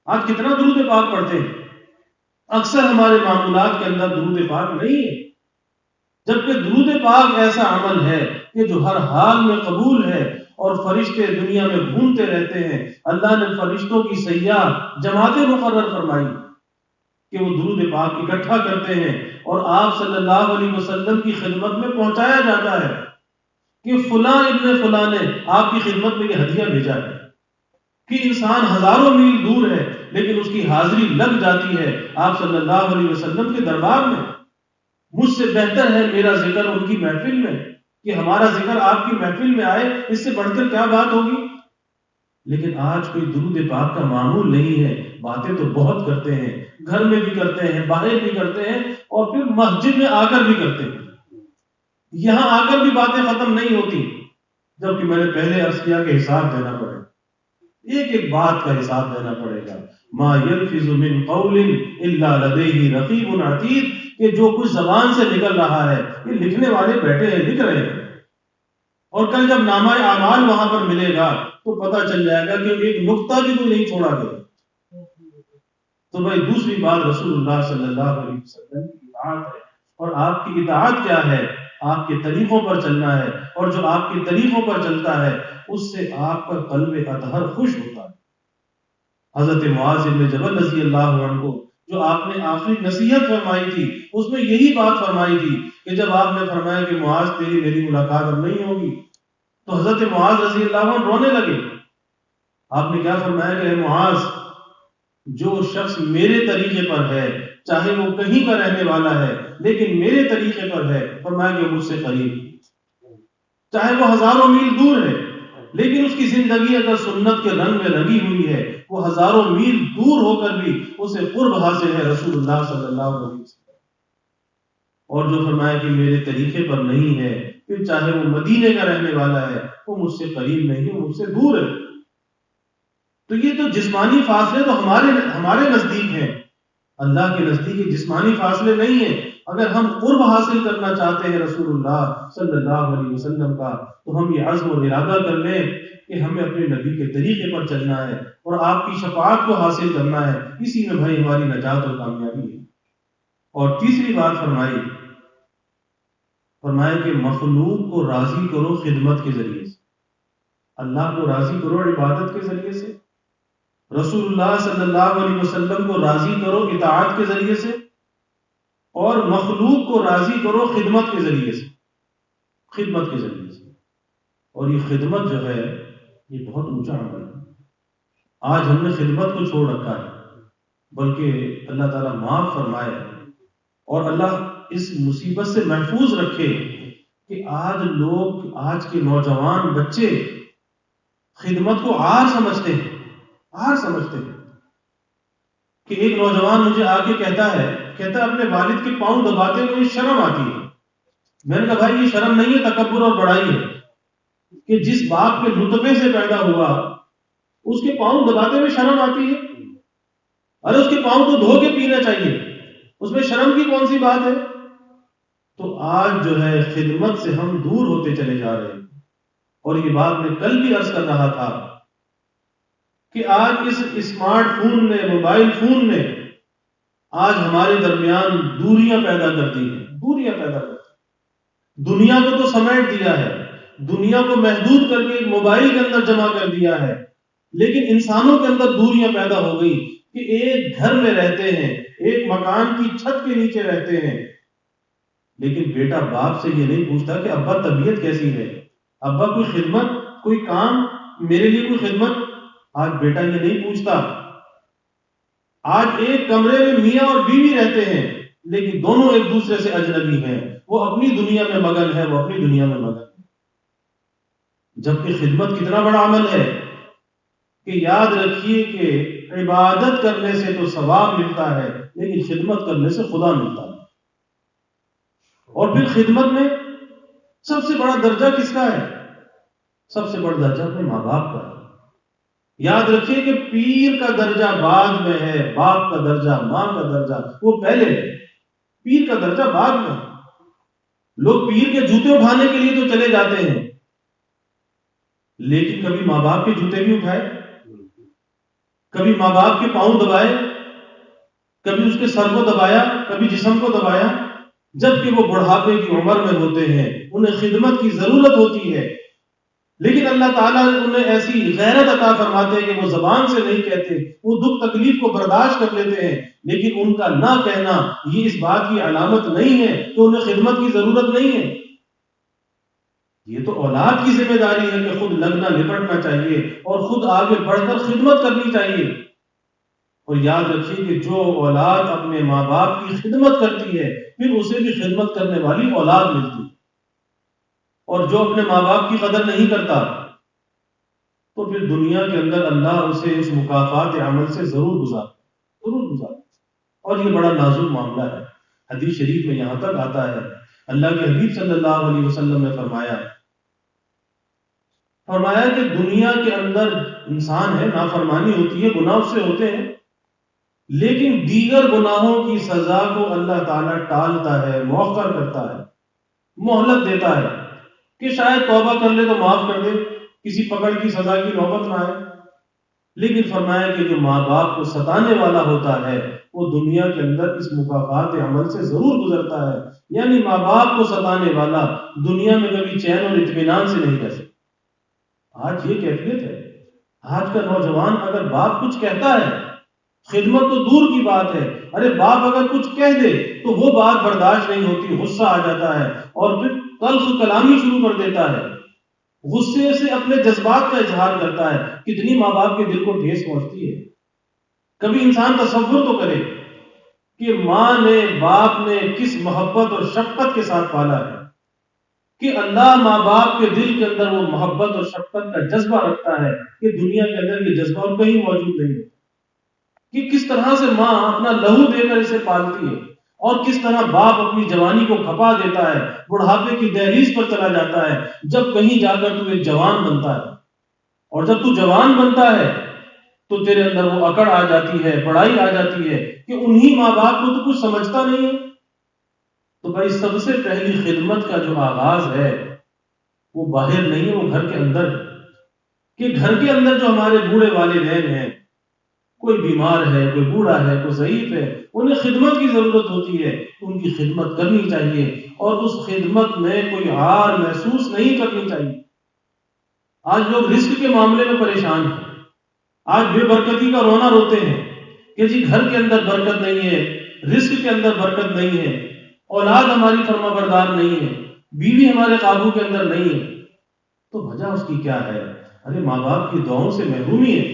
آج کتنا درود پاک پڑھتے ہیں؟ اکثر ہمارے معمولات کے اندر درود پاک نہیں ہے، جبکہ درود پاک ایسا عمل ہے کہ جو ہر حال میں قبول ہے، اور فرشتے دنیا میں گھومتے رہتے ہیں۔ اللہ نے فرشتوں کی سیاح جماعتیں مقرر فرمائی کہ وہ درود پاک اکٹھا کرتے ہیں اور آپ صلی اللہ علیہ وسلم کی خدمت میں پہنچایا جاتا ہے کہ فلاں ابن فلاں نے آپ کی خدمت میں یہ ہدیہ بھیجا ہے، کہ انسان ہزاروں میل دور ہے لیکن اس کی حاضری لگ جاتی ہے آپ صلی اللہ علیہ وسلم کے دربار میں۔ مجھ سے بہتر ہے میرا ذکر ان کی محفل میں، کہ ہمارا ذکر آپ کی محفل میں آئے، اس سے بڑھ کر کیا بات ہوگی؟ لیکن آج کوئی درود پاک کا معمول نہیں ہے، باتیں تو بہت کرتے ہیں، گھر میں بھی کرتے ہیں، باہر بھی کرتے ہیں، اور پھر مسجد میں آ کر بھی کرتے ہیں، یہاں آ کر بھی باتیں ختم نہیں ہوتی، جبکہ میں نے پہلے عرض کیا کہ حساب دینا پڑے، ایک ایک بات کا حساب دینا پڑے گا۔ ما یلفظ من قول الا لدیہ رقیب عتید، کہ جو کچھ زبان سے نکل رہا ہے یہ لکھنے والے بیٹھے ہیں، لکھ رہے ہیں، اور کل جب نامہ اعمال وہاں پر ملے گا تو پتہ چل جائے گا کہ ایک نقطہ بھی کوئی نہیں چھوڑا گیا۔ تو بھائی دوسری بات رسول اللہ صلی اللہ علیہ وسلم کی اطاعت ہے، اور آپ کی اطاعت کیا ہے؟ آپ کے طریقوں پر چلنا ہے، اور جو آپ کے طریقوں پر چلتا ہے اس سے آپ کا قلب اطہر خوش ہوتا ہے۔ حضرت معاذ بن جبل رضی اللہ عنہ کو جو آپ نے آخری نصیحت فرمائی تھی اس میں یہی بات فرمائی تھی کہ جب آپ نے فرمایا کہ معاذ تیری میری ملاقات اب نہیں ہوگی، تو حضرت معاذ رضی اللہ عنہ رونے لگے۔ آپ نے کیا فرمایا کہ اے معاذ، جو شخص میرے طریقے پر ہے، چاہے وہ کہیں کا رہنے والا ہے لیکن میرے طریقے پر ہے، فرمایا کہ مجھ سے قریب، چاہے وہ ہزاروں میل دور ہے لیکن اس کی زندگی اگر سنت کے رنگ میں رنگی ہوئی ہے، وہ ہزاروں میل دور ہو کر بھی اسے قرب حاصل ہے رسول اللہ صلی اللہ علیہ وسلم۔ اور جو فرمایا کہ میرے طریقے پر نہیں ہے، پھر چاہے وہ مدینے کا رہنے والا ہے، وہ مجھ سے قریب نہیں، وہ مجھ سے دور ہے۔ تو یہ تو جسمانی فاصلے تو ہمارے نزدیک ہیں، اللہ کے نزدیک جسمانی فاصلے نہیں ہیں۔ اگر ہم قرب حاصل کرنا چاہتے ہیں رسول اللہ صلی اللہ علیہ وسلم کا، تو ہم یہ عزم و ارادہ کر لیں کہ ہمیں اپنے نبی کے طریقے پر چلنا ہے اور آپ کی شفاعت کو حاصل کرنا ہے، اسی میں بھائی ہماری نجات اور کامیابی ہے۔ اور تیسری بات فرمایا کہ مخلوق کو راضی کرو خدمت کے ذریعے سے، اللہ کو راضی کرو عبادت کے ذریعے سے، رسول اللہ صلی اللہ علیہ وسلم کو راضی کرو اطاعت کے ذریعے سے، اور مخلوق کو راضی کرو خدمت کے ذریعے سے، خدمت کے ذریعے سے۔ اور یہ خدمت جو ہے یہ بہت اونچا عمل ہے۔ آج ہم نے خدمت کو چھوڑ رکھا ہے، بلکہ اللہ تعالیٰ معاف فرمائے اور اللہ اس مصیبت سے محفوظ رکھے کہ آج کے نوجوان بچے خدمت کو عار سمجھتے ہیں، کہ ایک نوجوان مجھے آ کے کہتا ہے اپنے والد کے پاؤں دباتے ہوئے شرم آتی ہے۔ میں نے کہا بھائی یہ شرم نہیں ہے، تکبر اور بڑائی ہے کہ جس باپ کے نطفے سے پیدا ہوا اس کے پاؤں دباتے ہوئے شرم آتی ہے؟ ارے اس کے پاؤں تو دھو کے پینا چاہیے، اس میں شرم کی کون سی بات ہے؟ تو آج جو ہے خدمت سے ہم دور ہوتے چلے جا رہے ہیں، اور یہ بات میں کل بھی عرض کر رہا تھا کہ آج اس اسمارٹ فون نے، موبائل فون نے آج ہمارے درمیان دوریاں پیدا کر دی ہیں، دنیا کو تو سمیٹ دیا ہے، دنیا کو محدود کر کے ایک موبائل کے اندر جمع کر دیا ہے، لیکن انسانوں کے اندر دوریاں پیدا ہو گئی کہ ایک گھر میں رہتے ہیں، ایک مکان کی چھت کے نیچے رہتے ہیں، لیکن بیٹا باپ سے یہ نہیں پوچھتا کہ ابا طبیعت کیسی ہے، ابا کوئی خدمت، کوئی کام، میرے لیے کوئی خدمت۔ آج بیٹا یہ نہیں پوچھتا۔ آج ایک کمرے میں میاں اور بیوی رہتے ہیں لیکن دونوں ایک دوسرے سے اجنبی ہیں، وہ اپنی دنیا میں مگن ہے، وہ اپنی دنیا میں مگن ہے، جبکہ خدمت کتنا بڑا عمل ہے کہ یاد رکھیے کہ عبادت کرنے سے تو ثواب ملتا ہے لیکن خدمت کرنے سے خدا ملتا ہے۔ اور پھر خدمت میں سب سے بڑا درجہ کس کا ہے؟ سب سے بڑا درجہ اپنے ماں باپ کا ہے۔ یاد رکھیے کہ پیر کا درجہ بعد میں ہے، باپ کا درجہ، ماں کا درجہ وہ پہلے ہے، پیر کا درجہ بعد میں۔ لوگ پیر کے جوتے اٹھانے کے لیے تو چلے جاتے ہیں لیکن کبھی ماں باپ کے جوتے بھی اٹھائے، کبھی ماں باپ کے پاؤں دبائے، کبھی اس کے سر کو دبایا، کبھی جسم کو دبایا، جبکہ وہ بڑھاپے کی عمر میں ہوتے ہیں، انہیں خدمت کی ضرورت ہوتی ہے، لیکن اللہ تعالیٰ انہیں ایسی غیرت عطا فرماتے ہیں کہ وہ زبان سے نہیں کہتے، وہ دکھ تکلیف کو برداشت کر لیتے ہیں، لیکن ان کا نہ کہنا یہ اس بات کی علامت نہیں ہے کہ انہیں خدمت کی ضرورت نہیں ہے۔ یہ تو اولاد کی ذمہ داری ہے کہ خود لگنا لپٹنا چاہیے اور خود آگے بڑھ کر خدمت کرنی چاہیے۔ اور یاد رکھیے کہ جو اولاد اپنے ماں باپ کی خدمت کرتی ہے پھر اسے بھی خدمت کرنے والی اولاد ملتی ہے، اور جو اپنے ماں باپ کی قدر نہیں کرتا تو پھر دنیا کے اندر اللہ اسے اس مکافات عمل سے ضرور گزار۔ اور یہ بڑا نازک معاملہ ہے۔ حدیث شریف میں یہاں تک آتا ہے، اللہ کے حبیب صلی اللہ علیہ وسلم نے فرمایا کہ دنیا کے اندر انسان ہے، نافرمانی ہوتی ہے، گناہ اس سے ہوتے ہیں، لیکن دیگر گناہوں کی سزا کو اللہ تعالیٰ ٹالتا ہے، مؤخر کرتا ہے، مہلت دیتا ہے کہ شاید توبہ کر لے تو معاف کر دے، کسی پکڑ کی سزا کی نوبت نہ آئے۔ لیکن فرمایا کہ جو ماں باپ کو ستانے والا ہوتا ہے وہ دنیا کے اندر اس مکافات عمل سے ضرور گزرتا ہے، یعنی ماں باپ کو ستانے والا دنیا میں کبھی چین اور اطمینان سے نہیں رہ سکتا۔ آج یہ کیفیت ہے، آج کا نوجوان اگر باپ کچھ کہتا ہے، خدمت تو دور کی بات ہے، ارے باپ اگر کچھ کہہ دے تو وہ بات برداشت نہیں ہوتی، غصہ آ جاتا ہے اور پھر تلخ کلامی شروع کر دیتا ہے، غصے سے اپنے جذبات کا اظہار کرتا ہے۔ کتنی ماں باپ کے دل کو ٹھیس پہنچتی ہے۔ کبھی انسان تصور تو کرے کہ ماں نے، باپ نے کس محبت اور شفقت کے ساتھ پالا ہے، کہ اللہ ماں باپ کے دل کے اندر وہ محبت اور شفقت کا جذبہ رکھتا ہے کہ دنیا کے اندر یہ جذبہ اور کہیں موجود نہیں ہے، کہ کس طرح سے ماں اپنا لہو دے کر اسے پالتی ہے، اور کس طرح باپ اپنی جوانی کو کھپا دیتا ہے، بڑھاپے کی دہلیز پر چلا جاتا ہے، جب کہیں جا کر تو ایک جوان بنتا ہے، اور جب تو جوان بنتا ہے تو تیرے اندر وہ اکڑ آ جاتی ہے، بڑائی آ جاتی ہے کہ انہی ماں باپ کو تو کچھ سمجھتا نہیں ہے۔ تو بھائی سب سے پہلی خدمت کا جو آغاز ہے وہ باہر نہیں ہے، وہ گھر کے اندر ہے، کہ گھر کے اندر جو ہمارے بوڑھے والدین ہیں، کوئی بیمار ہے، کوئی بوڑھا ہے، کوئی ضعیف ہے، انہیں خدمت کی ضرورت ہوتی ہے، ان کی خدمت کرنی چاہیے، اور اس خدمت میں کوئی عار محسوس نہیں کرنی چاہیے۔ آج لوگ رزق کے معاملے میں پریشان ہیں، آج بے برکتی کا رونا روتے ہیں کہ جی گھر کے اندر برکت نہیں ہے، رزق کے اندر برکت نہیں ہے، اولاد ہماری فرما بردار نہیں ہے، بیوی ہمارے قابو کے اندر نہیں ہے۔ تو وجہ اس کی کیا ہے؟ ارے ماں باپ کی دعاؤں سے محرومی ہے،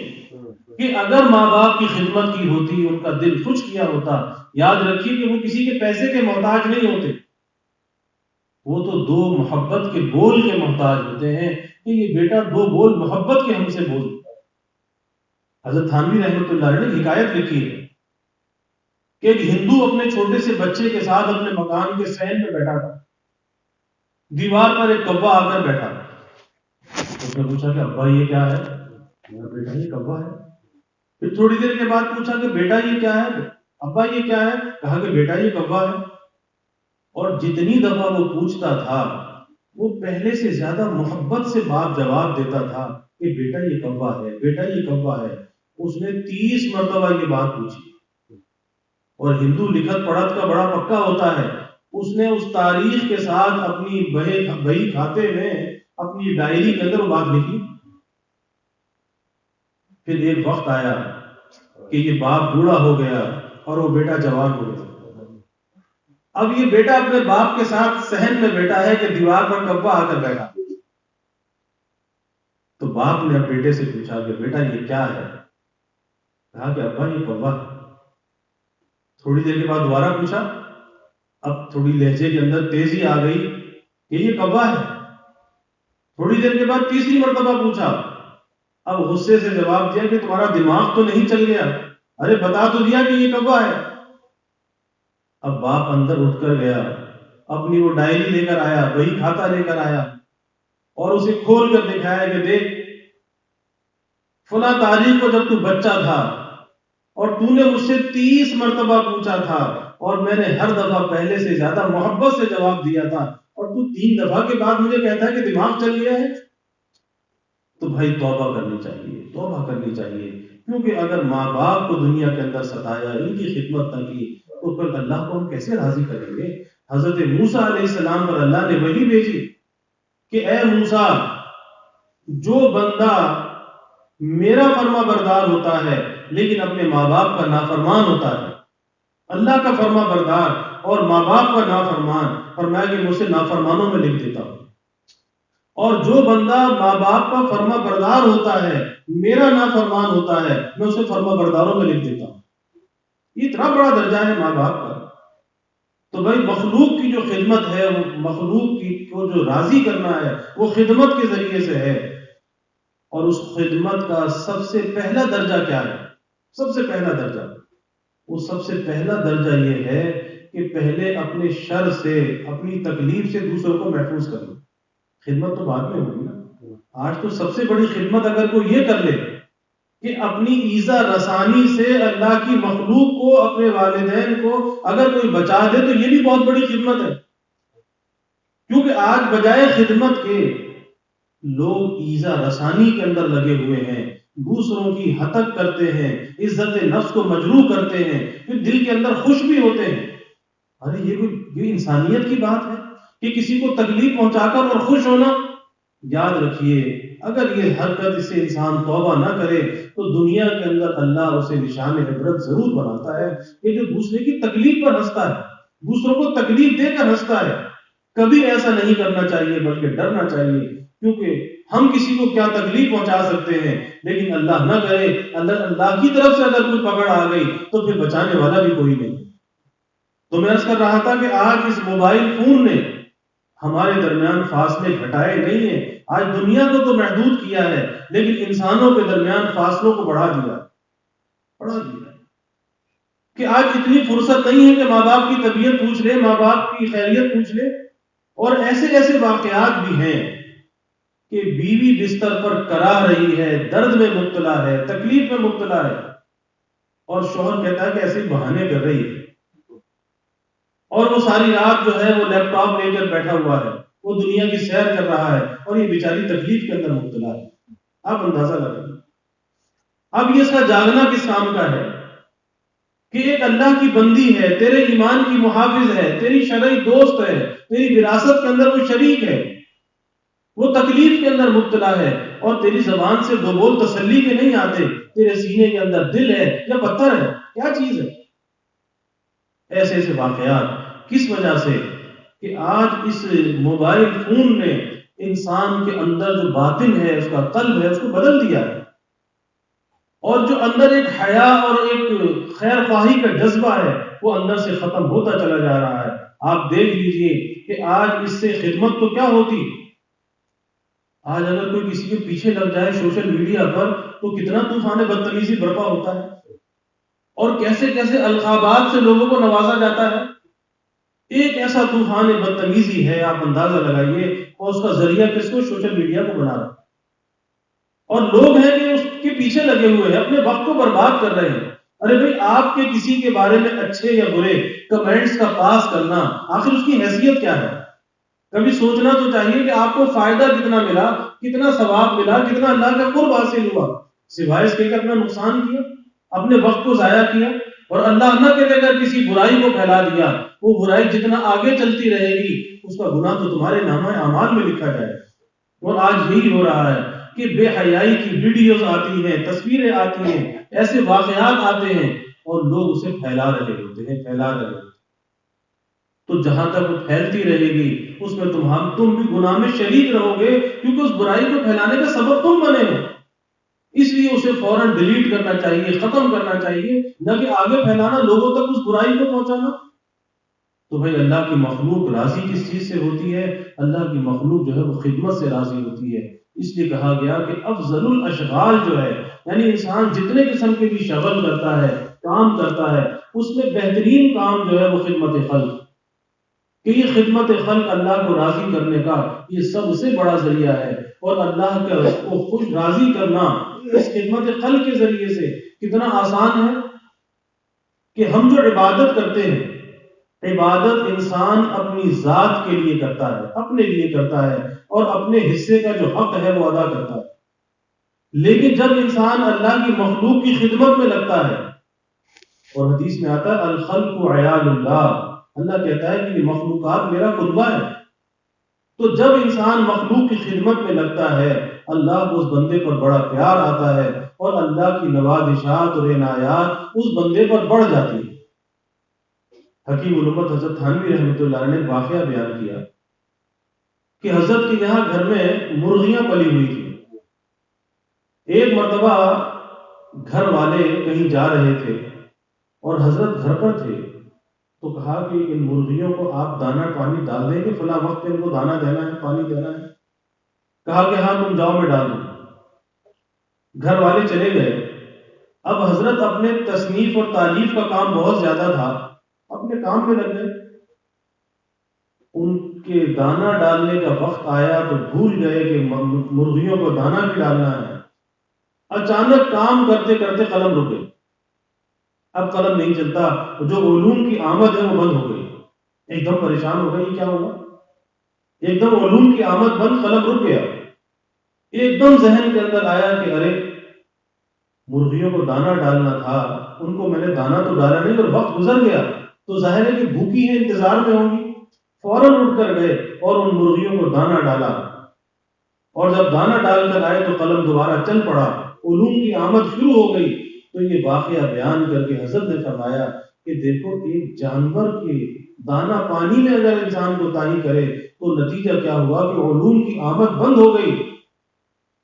کہ اگر ماں باپ کی خدمت کی ہوتی، ان کا دل خوش کیا ہوتا، یاد رکھیے کہ وہ کسی کے پیسے کے محتاج نہیں ہوتے، وہ تو دو محبت کے بول کے محتاج ہوتے ہیں کہ یہ بیٹا دو بول محبت کے ہم سے بول۔ حضرت تھانوی رحمۃ اللہ علیہ نے حکایت لکھی ہے کہ ایک ہندو اپنے چھوٹے سے بچے کے ساتھ اپنے مکان کے صحن میں بیٹھا تھا، دیوار پر ایک کوا آ کر بیٹھا، اس نے پوچھا کہ ابا یہ کیا ہے؟ بیٹا یہ کوا ہے۔ پھر تھوڑی دیر کے بعد پوچھا کہ بیٹا یہ کیا ہے؟ ابا یہ کیا ہے؟ کہا کہ بیٹا یہ کوا ہے۔ اور جتنی دفعہ وہ پوچھتا تھا وہ پہلے سے زیادہ محبت سے باپ جواب دیتا تھا کہ بیٹا یہ کوا ہے، بیٹا یہ کوا ہے۔ اس نے 30 مرتبہ یہ بات پوچھی، اور ہندو لکھت پڑھت کا بڑا پکا ہوتا ہے، اس نے اس تاریخ کے ساتھ اپنی بہی کھاتے میں اپنی ڈائری کے اندر وہ بات لکھی۔ پھر ایک وقت آیا کہ یہ باپ بوڑھا ہو گیا اور وہ بیٹا جوان ہو گیا۔ اب یہ بیٹا اپنے باپ کے ساتھ صحن میں بیٹھا ہے کہ دیوار پر کوا آ کر بیٹھا، تو باپ نے اب بیٹے سے پوچھا کہ بیٹا یہ کیا ہے؟ کہا کہ ابا یہ کوا ہے۔ تھوڑی دیر کے بعد دوبارہ پوچھا، اب تھوڑی لہجے کے اندر تیزی آ گئی کہ یہ کوا ہے۔ تھوڑی دیر کے بعد تیسری مرتبہ پوچھا، اب غصے سے جواب دیا کہ تمہارا دماغ تو نہیں چل گیا؟ ارے بتا تو دیا کہ یہ کوا ہے۔ اب باپ اندر اٹھ کر گیا، اپنی وہ ڈائری لے کر آیا، وہی کھاتا لے کر آیا، اور اسے کھول کر دکھایا کہ دیکھ فلاں تاریخ کو جب تو بچہ تھا اور تو نے مجھ سے 30 مرتبہ پوچھا تھا، اور میں نے ہر دفعہ پہلے سے زیادہ محبت سے جواب دیا تھا، اور تو 3 دفعہ کے بعد مجھے کہتا ہے کہ دماغ چل گیا ہے۔ تو بھائی توبہ کرنی چاہیے، توبہ کرنی چاہیے، کیونکہ اگر ماں باپ کو دنیا کے اندر ستایا، ان کی خدمت نہ کی، تو پھر اللہ کو ہم کیسے راضی کریں گے؟ حضرت موسیٰ علیہ السلام پر اللہ نے وحی بھیجی کہ اے موسیٰ، جو بندہ میرا فرما بردار ہوتا ہے لیکن اپنے ماں باپ کا نافرمان ہوتا ہے، اللہ کا فرما بردار اور ماں باپ کا نافرمان، فرمایا کہ میں اسے نافرمانوں میں لکھ دیتا ہوں، اور جو بندہ ماں باپ کا فرما بردار ہوتا ہے، میرا نافرمان ہوتا ہے، میں اسے فرما برداروں میں لکھ دیتا ہوں۔ یہ اتنا بڑا درجہ ہے ماں باپ کا. تو بھائی مخلوق کی جو خدمت ہے، وہ مخلوق کی کو جو راضی کرنا ہے وہ خدمت کے ذریعے سے ہے. اور اس خدمت کا سب سے پہلا درجہ کیا ہے؟ سب سے پہلا درجہ، وہ سب سے پہلا درجہ یہ ہے کہ پہلے اپنے شر سے، اپنی تکلیف سے دوسروں کو محفوظ کر لو. خدمت تو بعد میں ہوگی نا. آج تو سب سے بڑی خدمت اگر کوئی یہ کر لے کہ اپنی ایذا رسانی سے اللہ کی مخلوق کو، اپنے والدین کو اگر کوئی بچا دے تو یہ بھی بہت بڑی خدمت ہے. کیونکہ آج بجائے خدمت کے لوگ ایذا رسانی کے اندر لگے ہوئے ہیں، دوسروں کی ہتک کرتے ہیں، عزت نفس کو مجروح کرتے ہیں، پھر دل کے اندر خوش بھی ہوتے ہیں. ارے یہ انسانیت کی بات ہے کہ کسی کو تکلیف پہنچا کر اور خوش ہونا؟ یاد رکھیے اگر یہ حرکت اس سے انسان توبہ نہ کرے تو دنیا کے اندر اللہ اسے نشان عبرت ضرور بناتا ہے کہ جو دوسرے کی تکلیف پر ہنستا ہے، دوسروں کو تکلیف دے کر ہنستا ہے. کبھی ایسا نہیں کرنا چاہیے بلکہ ڈرنا چاہیے، کیونکہ ہم کسی کو کیا تکلیف پہنچا سکتے ہیں، لیکن اللہ نہ کرے اللہ کی طرف سے اگر کوئی پکڑ آ گئی تو پھر بچانے والا بھی کوئی نہیں. تو میں عرض کر رہا تھا کہ آج اس موبائل فون نے ہمارے درمیان فاصلے گھٹائے نہیں ہیں. آج دنیا کو تو محدود کیا ہے لیکن انسانوں کے درمیان فاصلوں کو بڑھا دیا کہ آج اتنی فرصت نہیں ہے کہ ماں باپ کی طبیعت پوچھ لے، ماں باپ کی خیریت پوچھ لے. اور ایسے واقعات بھی ہیں کہ بیوی بستر پر کرا رہی ہے، درد میں مبتلا ہے، تکلیف میں مبتلا ہے، اور شوہر کہتا ہے کہ ایسے بہانے کر رہی ہے، اور وہ ساری رات جو ہے وہ لیپ ٹاپ لے کر بیٹھا ہوا ہے، وہ دنیا کی سیر کر رہا ہے اور یہ بیچاری تکلیف کے اندر مبتلا ہے. آپ اندازہ لگائیے. اب یہ اس کا جاگنا کس کام کا ہے کہ ایک اللہ کی بندی ہے، تیرے ایمان کی محافظ ہے، تیری شرعی دوست ہے، تیری وراثت کے اندر وہ شریک ہے، وہ تکلیف کے اندر مبتلا ہے، اور تیری زبان سے دو بول تسلی کے نہیں آتے، تیرے سینے کے اندر دل ہے یا پتھر ہے، کیا چیز ہے؟ ایسے واقعات کس وجہ سے کہ آج اس موبائل فون نے انسان کے اندر جو باطن ہے، اس کا قلب ہے، اس کو بدل دیا ہے، اور جو اندر ایک حیا اور ایک خیر خواہی کا جذبہ ہے وہ اندر سے ختم ہوتا چلا جا رہا ہے. آپ دیکھ لیجئے کہ آج اس سے خدمت تو کیا ہوتی. آج اگر کوئی کسی کے پیچھے لگ جائے سوشل میڈیا پر تو کتنا طوفان بدتمیزی برپا ہوتا ہے، اور کیسے کیسے القابات سے لوگوں کو نوازا جاتا ہے. ایک ایسا طوفان بدتمیزی ہے، آپ اندازہ لگائیے، اور اس کا ذریعہ کس کو؟ سوشل میڈیا کو بنا رہا ہے. اور لوگ ہیں کہ اس کے پیچھے لگے ہوئے ہیں، اپنے وقت کو برباد کر رہے ہیں. ارے بھائی آپ کے کسی کے بارے میں اچھے یا برے کمنٹس کا پاس کرنا، آخر اس کی حیثیت کیا ہے؟ کبھی سوچنا تو چاہیے کہ آپ کو فائدہ کتنا ملا، کتنا ثواب ملا، کتنا اللہ کا قرب حاصل ہوا، سوائے اس کے کہ اپنا نقصان کیا، اپنے وقت کو ضائع کیا. اور اللہ نہ کرے اگر کسی برائی کو پھیلا دیا، وہ برائی جتنا آگے چلتی رہے گی اس کا گناہ تو تمہارے نامہ اعمال میں لکھا جائے. اور آج یہی ہو رہا ہے کہ بے حیائی کی ویڈیوز آتی ہیں، تصویریں آتی ہیں، ایسے واقعات آتے ہیں اور لوگ اسے پھیلا رہے ہوتے ہیں. تو جہاں تک وہ پھیلتی رہے گی اس میں تم بھی گناہ میں شریک رہو گے، کیونکہ اس برائی کو پھیلانے کا سبب تم بنے ہو. اس لیے اسے فوراً ڈیلیٹ کرنا چاہیے، ختم کرنا چاہیے، نہ کہ آگے پھیلانا، لوگوں تک اس برائی کو پہنچانا. تو بھائی اللہ کی مخلوق راضی کس چیز سے ہوتی ہے؟ اللہ کی مخلوق جو ہے وہ خدمت سے راضی ہوتی ہے. اس لیے کہا گیا کہ افضل الاشغال جو ہے، یعنی انسان جتنے قسم کے بھی شغل کرتا ہے، کام کرتا ہے، اس میں بہترین کام جو ہے وہ خدمت خلق، کہ یہ خدمت خلق اللہ کو راضی کرنے کا یہ سب سے بڑا ذریعہ ہے. اور اللہ کو خوش راضی کرنا اس خدمت خلق کے ذریعے سے کتنا آسان ہے کہ ہم جو عبادت کرتے ہیں، عبادت انسان اپنی ذات کے لیے کرتا ہے، اپنے لیے کرتا ہے، اور اپنے حصے کا جو حق ہے وہ ادا کرتا ہے. لیکن جب انسان اللہ کی مخلوق کی خدمت میں لگتا ہے، اور حدیث میں آتا ہے الخلق عیال اللہ، اللہ کہتا ہے کہ یہ مخلوقات میرا قربہ ہے. تو جب انسان مخلوق کی خدمت میں لگتا ہے اللہ کو اس بندے پر بڑا پیار آتا ہے، اور اللہ کی نوازشات اور عنایات اس بندے پر بڑھ جاتی ہے. حکیم الامت حضرت تھانوی رحمۃ اللہ علیہ نے واقعہ بیان کیا کہ حضرت کے یہاں گھر میں مرغیاں پلی ہوئی تھی. ایک مرتبہ گھر والے کہیں جا رہے تھے اور حضرت گھر پر تھے تو کہا کہ ان مرغیوں کو آپ دانا پانی ڈال دیں گے، فلاں وقت پہ ان کو دانا دینا ہے، پانی دینا ہے؟ کہا کہ ہاں تم جاؤ میں ڈال دوں۔ گھر والے چلے گئے۔ اب حضرت اپنے تصنیف اور تالیف کا کام بہت زیادہ تھا، اپنے کام میں لگ گئے۔ ان کے دانا ڈالنے کا وقت آیا تو بھول گئے کہ مرغیوں کو دانا بھی ڈالنا ہے۔ اچانک کام کرتے کرتے قلم رک گئی، اب قلم نہیں چلتا، جو علوم کی آمد ہے وہ بند ہو گئی۔ ایک دم پریشان ہو گئی، یہ کیا ہوا؟ ایک دم علوم کی آمد بند، قلم رک گیا۔ ایک دم ذہن کے اندر آیا کہ ارے مرغیوں کو دانا ڈالنا تھا، ان کو میں نے دانا تو ڈالا نہیں اور وقت گزر گیا، تو ظاہر ہے کہ بھوکی ہیں، انتظار میں ہوں گی۔ فوراً اٹھ کر گئے اور ان مرغیوں کو دانا ڈالا، اور جب دانا ڈال کر آئے تو قلم دوبارہ چل پڑا، علوم کی آمد شروع ہو گئی۔ تو یہ واقعہ بیان کر کے حضرت نے فرمایا کہ دیکھو ایک جانور کے دانا پانی میں اگر انسان کوتاہی کرے تو نتیجہ کیا ہوا کہ علوم کی آمد بند ہو گئی۔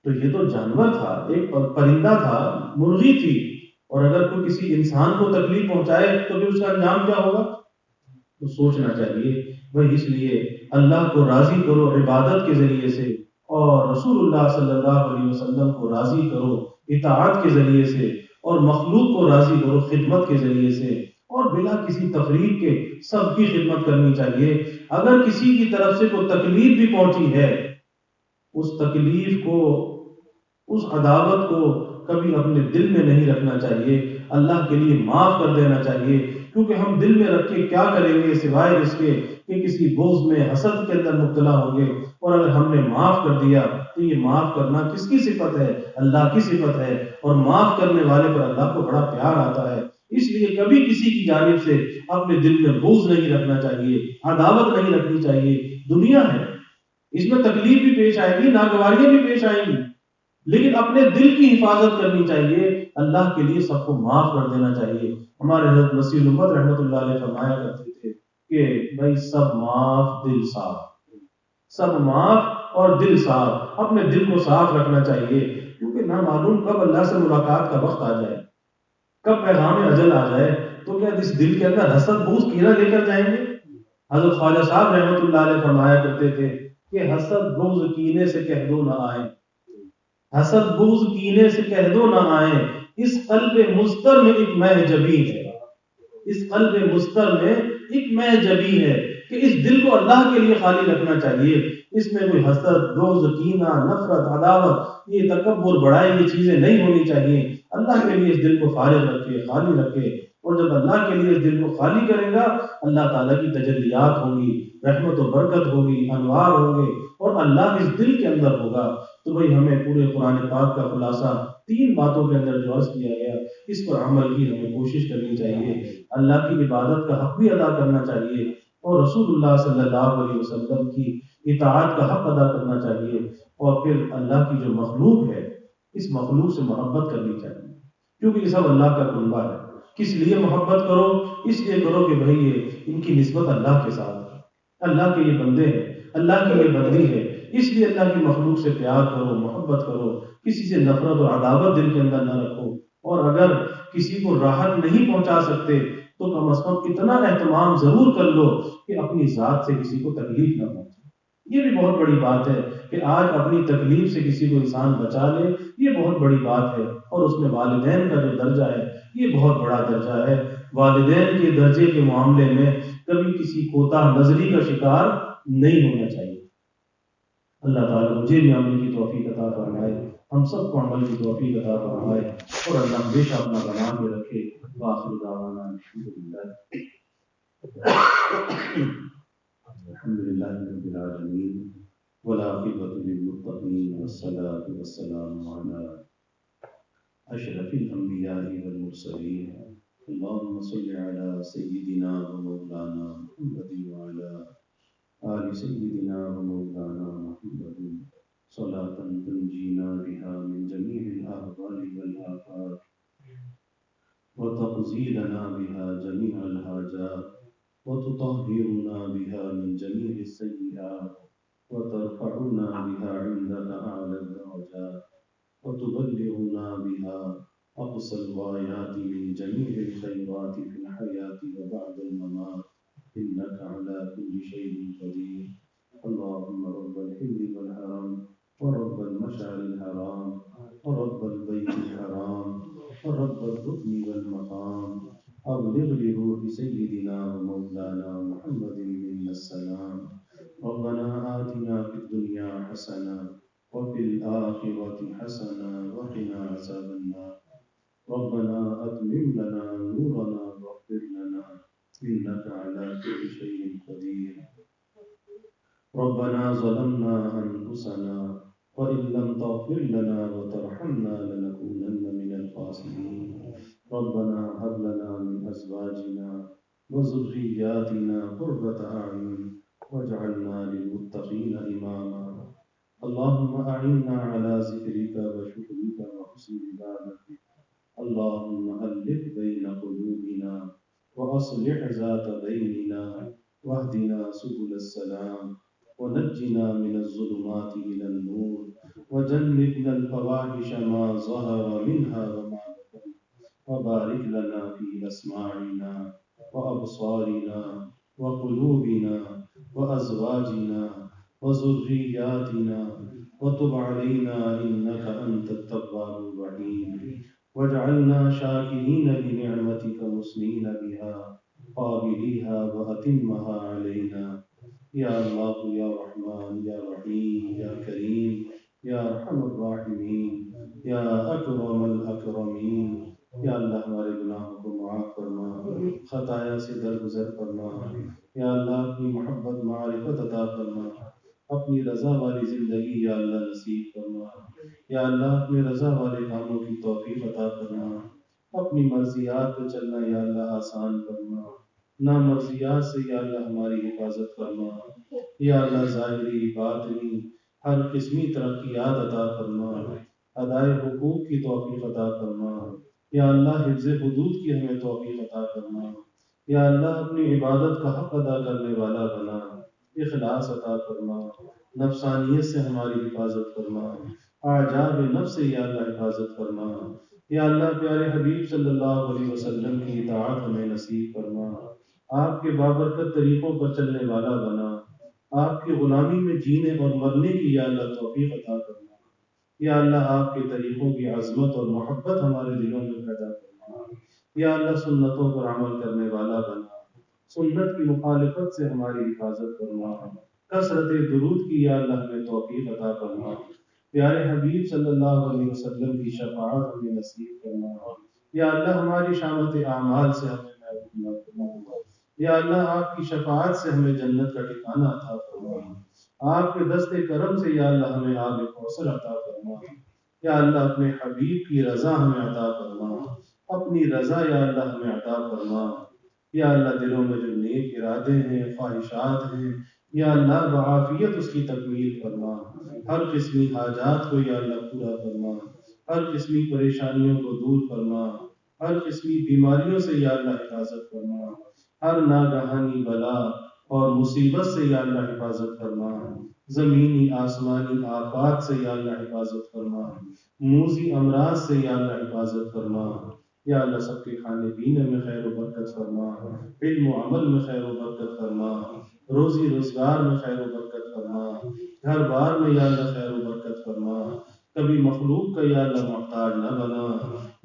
تو یہ تو جانور تھا، ایک پرندہ تھا، مرغی تھی، اور اگر کوئی کسی انسان کو تکلیف پہنچائے تو پھر اس کا انجام کیا ہوگا؟ تو سوچنا چاہیے۔ وہی اس لیے اللہ کو راضی کرو عبادت کے ذریعے سے، اور رسول اللہ صلی اللہ علیہ وسلم کو راضی کرو اطاعت کے ذریعے سے، اور مخلوق کو راضی کرو خدمت کے ذریعے سے، اور بلا کسی تفریق کے سب کی خدمت کرنی چاہیے۔ اگر کسی کی طرف سے کوئی تکلیف بھی پہنچی ہے، اس تکلیف کو، اس عداوت کو کبھی اپنے دل میں نہیں رکھنا چاہیے، اللہ کے لیے معاف کر دینا چاہیے، کیونکہ ہم دل میں رکھ کے کیا کریں گے سوائے اس کے کہ کسی بغض میں، حسد کے اندر مبتلا ہوں گے۔ اور اگر ہم نے معاف کر دیا تو یہ معاف کرنا کس کی صفت ہے؟ اللہ کی صفت ہے، اور معاف کرنے والے پر اللہ کو بڑا پیار آتا ہے۔ اس لیے کبھی کسی کی جانب سے اپنے دل میں بغض نہیں رکھنا چاہیے، عداوت نہیں رکھنی چاہیے۔ دنیا ہے، اس میں تکلیف بھی پیش آئے گی، ناگواریاں بھی پیش آئیں گی، لیکن اپنے دل کی حفاظت کرنی چاہیے، اللہ کے لیے سب کو معاف کر دینا چاہیے۔ ہمارے حضرت مسیح الامت رحمۃ اللہ علیہ فرمایا کرتے تھے کہ بھائی سب معاف دل صاف، سب معاف اور دل صاف، اپنے دل کو صاف رکھنا چاہیے، کیونکہ نہ معلوم کب اللہ سے ملاقات کا وقت آ جائے، کب پیغام اجل آ جائے، تو کیا اس دل کے اندر حسد بغض کینہ لے کر جائیں گے؟ حضرت خواجہ صاحب رحمۃ اللہ علیہ فرمایا کرتے تھے کہ حسد بغض کینے سے کہہ دو نہ آئے، حسد بغض کینے سے کہہ دو نہ آئے، اس قلب مضطر میں ایک مہ جبی ہے، اس قلب مضطر میں ایک مہ جبی ہے، کہ اس دل کو اللہ کے لیے خالی رکھنا چاہیے۔ اس میں کوئی حسد، بغض، کینہ، نفرت، عداوت، یہ تکبر، بڑائی، یہ چیزیں نہیں ہونی چاہیے۔ اللہ کے لیے اس دل کو فارغ رکھے، خالی رکھے، اور جب اللہ کے لیے اس دل کو خالی کرے گا، اللہ تعالیٰ کی تجلیات ہوں گی، رحمت و برکت ہوگی، انوار ہوں گے، اور اللہ اس دل کے اندر ہوگا۔ تو بھائی ہمیں پورے قرآن پاک کا خلاصہ 3 باتوں کے اندر جو عرض کیا گیا، اس پر عمل کی ہمیں کوشش کرنی چاہیے، اللہ کی عبادت کا حق بھی ادا کرنا چاہیے، اور رسول اللہ صلی اللہ علیہ وسلم کی اطاعت کا حق ادا کرنا چاہیے، اور پھر اللہ کی جو مخلوق ہے اس مخلوق سے محبت کرنی چاہیے، کیونکہ یہ سب اللہ کا قربہ ہے۔ کس لیے محبت کرو؟ اس لیے کرو کہ بھائی یہ ان کی نسبت اللہ کے ساتھ ہے، اللہ کے یہ بندے ہیں، اللہ کی یہ بندی ہے، اس لیے اللہ کی مخلوق سے پیار کرو، محبت کرو، کسی سے نفرت اور عداوت دل کے اندر نہ رکھو، اور اگر کسی کو راحت نہیں پہنچا سکتے تو کم از کم اتنا اہتمام ضرور کر لو کہ اپنی ذات سے کسی کو تکلیف نہ پہنچے۔ یہ بھی بہت بڑی بات ہے کہ آج اپنی تکلیف سے کسی کو انسان بچا لے، یہ بہت بڑی بات ہے، اور اس میں والدین کا جو درجہ ہے یہ بہت بڑا درجہ ہے۔ والدین کے درجے کے معاملے میں کبھی کسی کوتاہ نظری کا شکار نہیں ہونا چاہیے۔ اللہ تعالیٰ مجھے بھی عمل کی توفیق عطا فرمائے، ہم سب کو عمل کی توفیق عطا فرمائے، اور اللہ ہمیشہ اپنا بنا کے رکھے۔ وآخر دعوانا الحمدللہ الحمدللہ رب العالمین، والعاقبۃ للمتقین، والصلاة والسلام علی اشرف الانبیاء والمرسلین، اللهم صل علی سیدنا ومولانا محمد وعلی آل سيدنا ومولانا محمد صلاة تنجينا بها من جميع الأهوال والآفات، وتقضي لنا بها جميع الحاجات، وتطهرنا بها من جميع السيئات، وترفعنا بها عندك أعلى الدرجات، وتبلغنا بها أقصى الغايات من جميع الخيرات في الحياة وبعد الممات إنك على كل شيء قدير. اللهم رب الحل والحرم ورب المشعر الحرام ورب البيت الحرام ورب الركن والمقام، أبلغ لروح سيدنا ومولانا محمد منا السلام. ربنا آتنا في الدنيا حسنة وفي الآخرة حسنة وقنا عذاب النار. ربنا أتمم لنا نورنا واغفر لنا إنك على كل شيء قدير. ربنا ظلمنا أنفسنا وإن لم تغفر لنا وترحمنا لنكونن من الخاسرين. ربنا هب لنا من أزواجنا وذرياتنا قرة أعين واجعلنا للمتقين إماما. اللهم أعنا على ذكرك وشكرك وحسن عبادتك. اللهم ألف بين قلوبنا وأصلح ذات بيننا واهدنا سبل السلام ونجنا من الظلمات إلى النور وجنبنا الفواحش ما ظهر منها وما بطن، وبارك لنا في أسماعنا وأبصارنا وقلوبنا وأزواجنا وذرياتنا، وتب علينا إنك أنت التواب الرحيم، واجعلنا شاكرين لنعمتك مثنين بها قابليها وأتمها علينا. يا الله يا رحمن يا رحيم يا كريم يا أرحم الراحمين يا أكرم الأكرمين. یا اللہ ہمارے گناہوں کو معاف فرما، خطایا سے درگزر فرما. یا اللہ اپنی محبت معرفت عطا فرما، اپنی رضا والی زندگی یا اللہ نصیب فرما. یا اللہ اپنے رضا والے کاموں کی توفیق عطا فرما، اپنی مرضیات پہ چلنا یا اللہ آسان فرما، نامرضیات سے یا اللہ ہماری حفاظت فرما. یا اللہ ظاہری باطنی ہر قسمی ترقیات عطا فرما، ادائے حقوق کی توفیق عطا فرما. یا اللہ حفظ حدود کی ہمیں توفیق عطا فرما. یا اللہ اپنی عبادت کا حق ادا کرنے والا بنا، اخلاص عطا فرما، نفسانیت سے ہماری حفاظت فرما، اعجاب نفس سے یا اللہ حفاظت فرما. یا اللہ پیارے حبیب صلی اللہ علیہ وسلم کی اطاعت ہمیں نصیب فرما، آپ کے بابرکت طریقوں پر چلنے والا بنا، آپ کی غلامی میں جینے اور مرنے کی یا اللہ توفیق عطا فرما. یا اللہ آپ کے طریقوں کی عظمت اور محبت ہمارے دلوں میں پیدا فرما. یا اللہ سنتوں پر عمل کرنے والا بنا، سنت کی مخالفت سے ہماری حفاظت فرما. کثرت درود کی یا اللہ ہمیں توفیق عطا فرما. پیارے حبیب صلی اللہ علیہ وسلم کی شفاعت ہمیں نصیب فرما. یا اللہ ہماری شامت اعمال سے ہمیں محروم نہ فرما. یا اللہ آپ کی شفاعت سے ہمیں جنت کا ٹھکانہ عطا فرما. آپ کے دست کرم سے یا اللہ ہمیں آب کوثر عطا فرما. یا اللہ اپنے حبیب کی رضا ہمیں عطا فرما، اپنی رضا یا اللہ ہمیں عطا فرما. یا اللہ دلوں میں جو نیک ارادے ہیں، خواہشات ہیں، یا اللہ بعافیت اس کی تکمیل فرما. ہر قسمی حاجات کو یا اللہ پورا فرما، ہر قسمی پریشانیوں کو دور فرما، ہر قسمی بیماریوں سے یا اللہ حفاظت فرما، ہر ناگہانی بلا اور مصیبت سے یا اللہ حفاظت فرما، زمینی آسمانی آفات سے یا اللہ حفاظت فرما، موذی امراض سے یا اللہ حفاظت فرما. یا اللہ سب کے کھانے پینے میں خیر و برکت فرما، علم و عمل میں خیر و برکت فرما، روزی روزگار میں خیر و برکت فرما، گھر بار میں یا اللہ خیر و برکت فرما. کبھی مخلوق کا یا اللہ محتاج نہ بنا.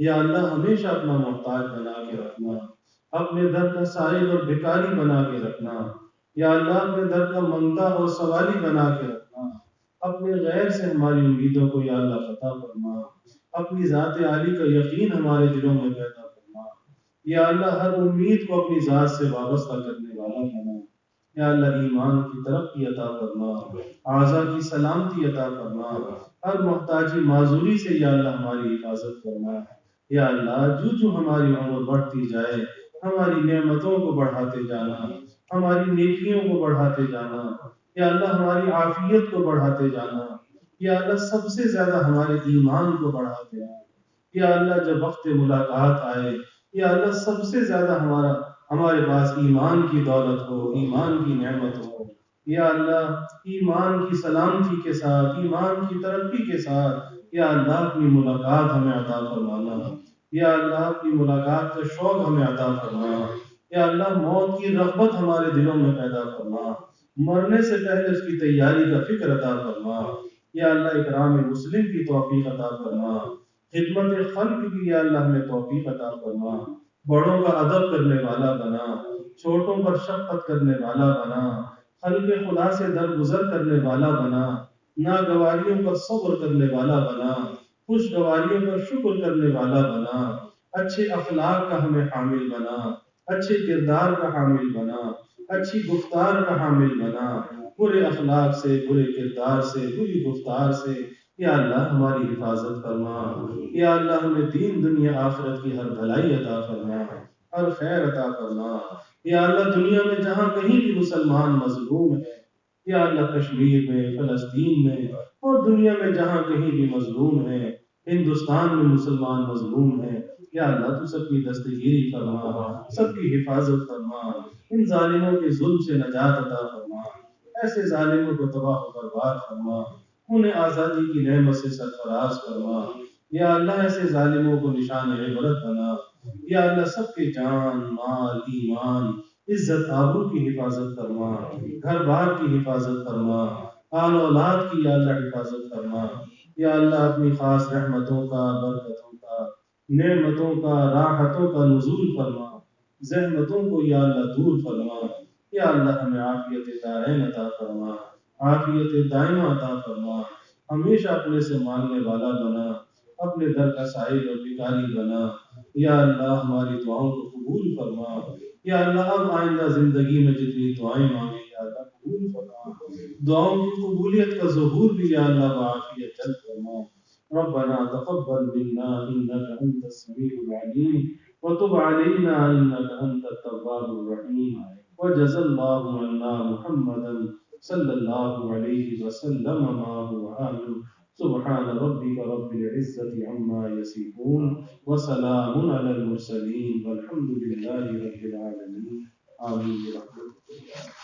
یا اللہ ہمیشہ اپنا محتاج بنا کے رکھنا، اپنے در کا سائل اور بھکاری بنا کے رکھنا. یا اللہ اپنے در کا منگتا اور سوالی بنا کے رکھنا. اپنے غیر سے ہماری امیدوں کو یا اللہ فتح فرما، اپنی ذات عالی کا یقین ہمارے دلوں میں پیدا فرما. یا اللہ ہر امید کو اپنی ذات سے وابستہ کرنے والا بنا. یا اللہ ایمان کی ترقی عطا فرما، اعضاء کی سلامتی عطا فرما، ہر محتاجی معذوری سے یا اللہ ہماری حفاظت فرما. یا اللہ جو جو ہماری عمر بڑھتی جائے ہماری نعمتوں کو بڑھاتے جانا، ہماری نیکیوں کو بڑھاتے جانا. یا اللہ ہماری عافیت کو بڑھاتے جانا. یا اللہ سب سے زیادہ ہمارے ایمان کو بڑھاتے جانا. یا اللہ جب وقت ملاقات آئے یا اللہ سب سے زیادہ ہمارے پاس ایمان کی دولت ہو، ایمان کی نعمت ہو. یا اللہ ایمان کی سلامتی کے ساتھ، ایمان کی ترقی کے ساتھ یا اللہ اپنی ملاقات ہمیں عطا فرمانا. یا اللہ اپنی ملاقات کا شوق ہمیں عطا فرما، یا اللہ موت کی رغبت ہمارے دلوں میں پیدا فرما، مرنے سے پہلے اس کی تیاری کا فکر عطا فرما، یا اللہ اکرام مسلم کی توفیق عطا فرما، خدمت خلق کی یا اللہ ہمیں توفیق عطا فرما، بڑوں کا ادب کرنے والا بنا، چھوٹوں پر شفقت کرنے والا بنا، خلق خدا سے درگزر کرنے والا بنا، ناگواریوں پر صبر کرنے والا بنا، خوشگواریوں پر شکر کرنے والا بنا، اچھے اخلاق کا ہمیں حامل بنا، اچھے کردار کا حامل بنا، اچھی گفتار کا حامل بنا، برے اخلاق سے، برے کردار سے، بری گفتار سے یا اللہ ہماری حفاظت فرما، یا اللہ ہمیں دین دنیا آخرت کی ہر بھلائی عطا فرما، ہر خیر عطا فرما، یا اللہ دنیا میں جہاں کہیں بھی مسلمان مظلوم ہے، یا اللہ کشمیر میں، فلسطین میں اور دنیا میں جہاں کہیں بھی مظلوم ہے، ہندوستان میں مسلمان مظلوم ہیں، یا اللہ تو سب کی دستگیری فرما، سب کی حفاظت فرما، ان ظالموں کے ظلم سے نجات عطا فرما، ایسے ظالموں کو تباہ و برباد فرما، انہیں آزادی کی نعمت سے سرفراز فرما، یا اللہ ایسے ظالموں کو نشان عبرت بنا، یا اللہ سب کے جان، مال، ایمان، عزت آبرو کی حفاظت فرما، گھر بار کی حفاظت فرما، آل اولاد کی یا اللہ حفاظت فرما، یا اللہ اپنی خاص رحمتوں کا، برکتوں کا، نعمتوں کا، راحتوں کا نزول فرما، زحمتوں کو یا اللہ دور فرما، یا اللہ ہمیں عافیت دارین عطا فرما، عافیت دائمہ عطا فرما، ہمیشہ اپنے سے مانگنے والا بنا، اپنے در کا سائل اور بھکاری بنا، یا اللہ ہماری دعاؤں کو قبول فرما، یا اللہ اب آئندہ زندگی میں جتنی دعائیں مانگے یا اللہ قبول فرما، دعاؤں کی قبولیت کا ظہور بھی یا اللہ بعافیت جلد فرما، ربنا تقبل منا انك انت السميع العليم وتب علينا انك انت التواب الرحيم وجزى الله عنا محمدا صلى الله عليه وسلم ما هو آمن سبحان ربك رب العزة عما يصفون وسلام على المرسلين والحمد لله رب العالمين آمين برحمتك